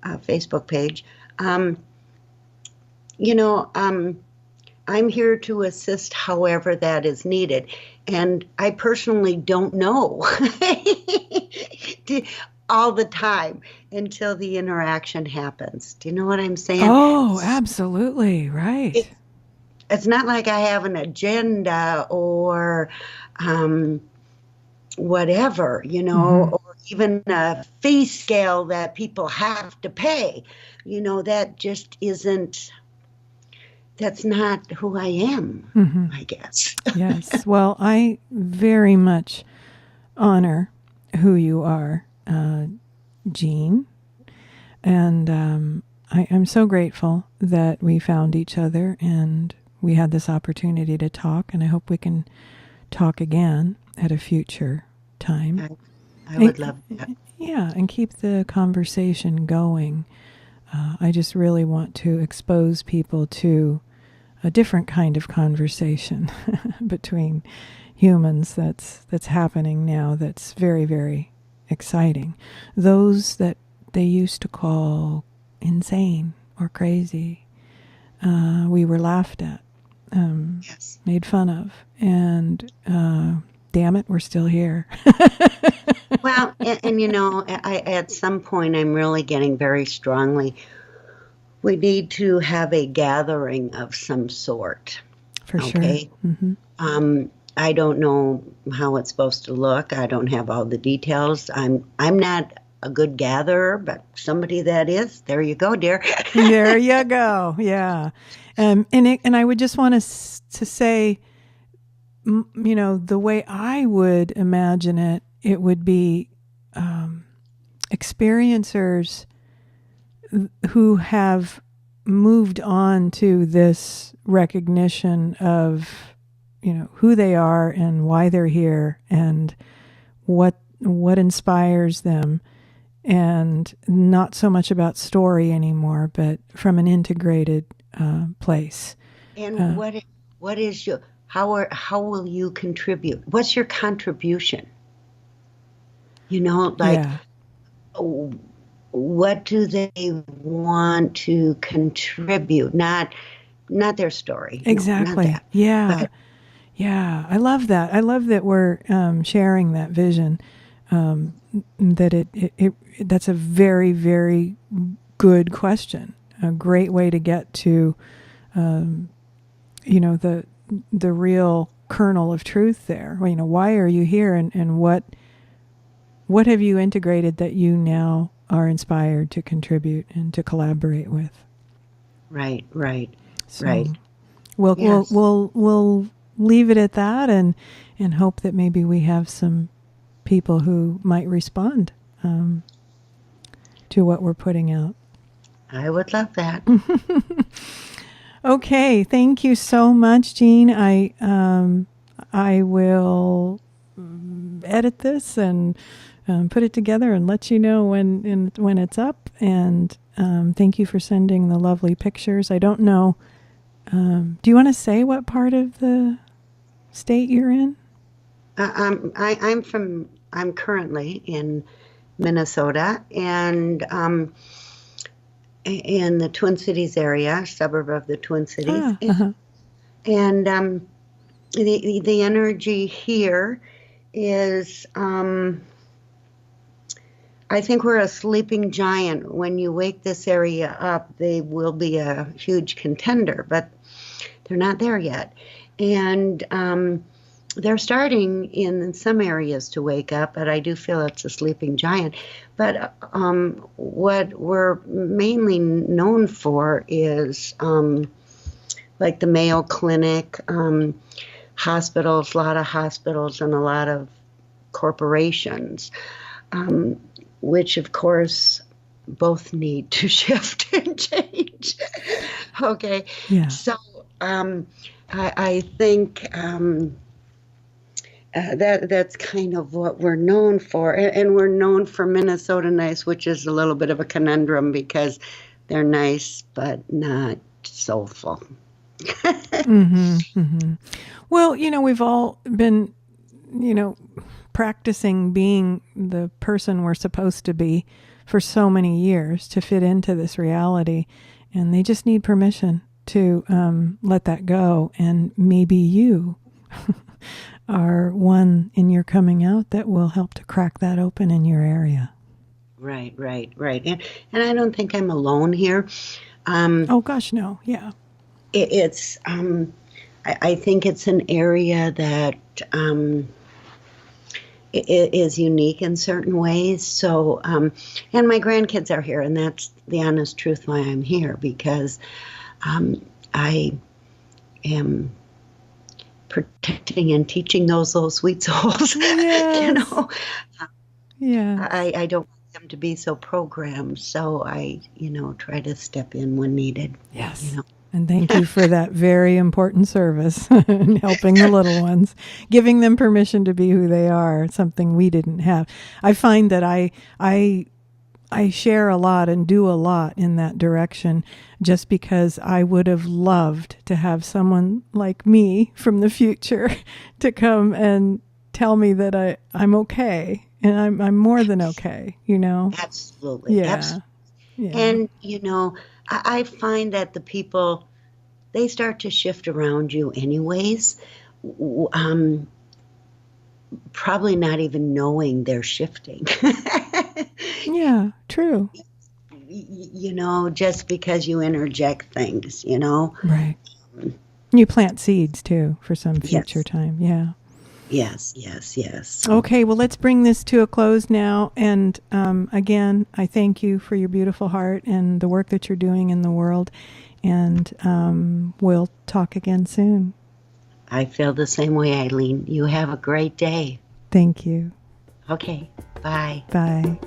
Facebook page. I'm here to assist however that is needed. And I personally don't know all the time until the interaction happens. Do you know what I'm saying? Oh, absolutely. Right. It's not like I have an agenda or whatever, or even a fee scale that people have to pay. That just isn't. That's not who I am, I guess. Yes. Well, I very much honor who you are, Jeanne. And I'm so grateful that we found each other and we had this opportunity to talk. And I hope we can talk again at a future time. I would love that. Yeah, and keep the conversation going. I just really want to expose people to a different kind of conversation between humans that's happening now that's very, very exciting. Those that they used to call insane or crazy, we were laughed at, Yes. made fun of, and damn it, we're still here. Well, I at some point I'm really getting very strongly, we need to have a gathering of some sort. For okay? Sure. I don't know how it's supposed to look. I don't have all the details. I'm not a good gatherer, but somebody that is. There you go, dear. There you go. Yeah. And I would just want to say, the way I would imagine it, it would be experiencers who have moved on to this recognition of, who they are and why they're here and what inspires them, and not so much about story anymore, but from an integrated place. And what is your how will you contribute? What's your contribution? Yeah. What do they want to contribute? Not their story. Exactly. No, not that. Yeah. But, yeah. I love that. I love that we're sharing that vision. That that's a very, very good question. A great way to get to, the real kernel of truth there. Why are you here, and what have you integrated that you now are inspired to contribute and to collaborate with? Right. So Right. We'll leave it at that, and hope that maybe we have some people who might respond to what we're putting out. I would love that. Okay, thank you so much, Jeanne. I will edit this and put it together and let you know when it's up. And thank you for sending the lovely pictures. I don't know. Do you want to say what part of the state you're in? I'm currently in Minnesota, and in the Twin Cities area, suburb of the Twin Cities. And the energy here is, I think we're a sleeping giant. When you wake this area up, they will be a huge contender, but they're not there yet. And they're starting in some areas to wake up, but I do feel it's a sleeping giant. But what we're mainly known for is like the Mayo Clinic, hospitals, a lot of hospitals and a lot of corporations, which of course both need to shift and change. Okay. Yeah. So I think that's kind of what we're known for. And we're known for Minnesota Nice, which is a little bit of a conundrum because they're nice but not soulful. Well, we've all been, practicing being the person we're supposed to be for so many years to fit into this reality. And they just need permission to let that go. And maybe you are one in your coming out that will help to crack that open in your area. Right. And I don't think I'm alone here. Oh, gosh, no. Yeah. It's, I think it's an area that it is unique in certain ways. So, and my grandkids are here, and that's the honest truth why I'm here, because I am protecting and teaching those little sweet souls. Yes. Yeah. I don't want them to be so programmed, so I, try to step in when needed. Yes. And thank you for that very important service in helping the little ones, giving them permission to be who they are, something we didn't have. I find that I share a lot and do a lot in that direction just because I would have loved to have someone like me from the future to come and tell me that I'm okay and I'm more than okay, Absolutely. Yeah. Absolutely. Yeah. And, I find that the people, they start to shift around you anyways, probably not even knowing they're shifting. Yeah, true. Just because you interject things, Right. You plant seeds too for some future time. Yeah. Yes. Okay, well, let's bring this to a close now. And again, I thank you for your beautiful heart and the work that you're doing in the world. And we'll talk again soon. I feel the same way, Eileen. You have a great day. Thank you. Okay, bye. Bye.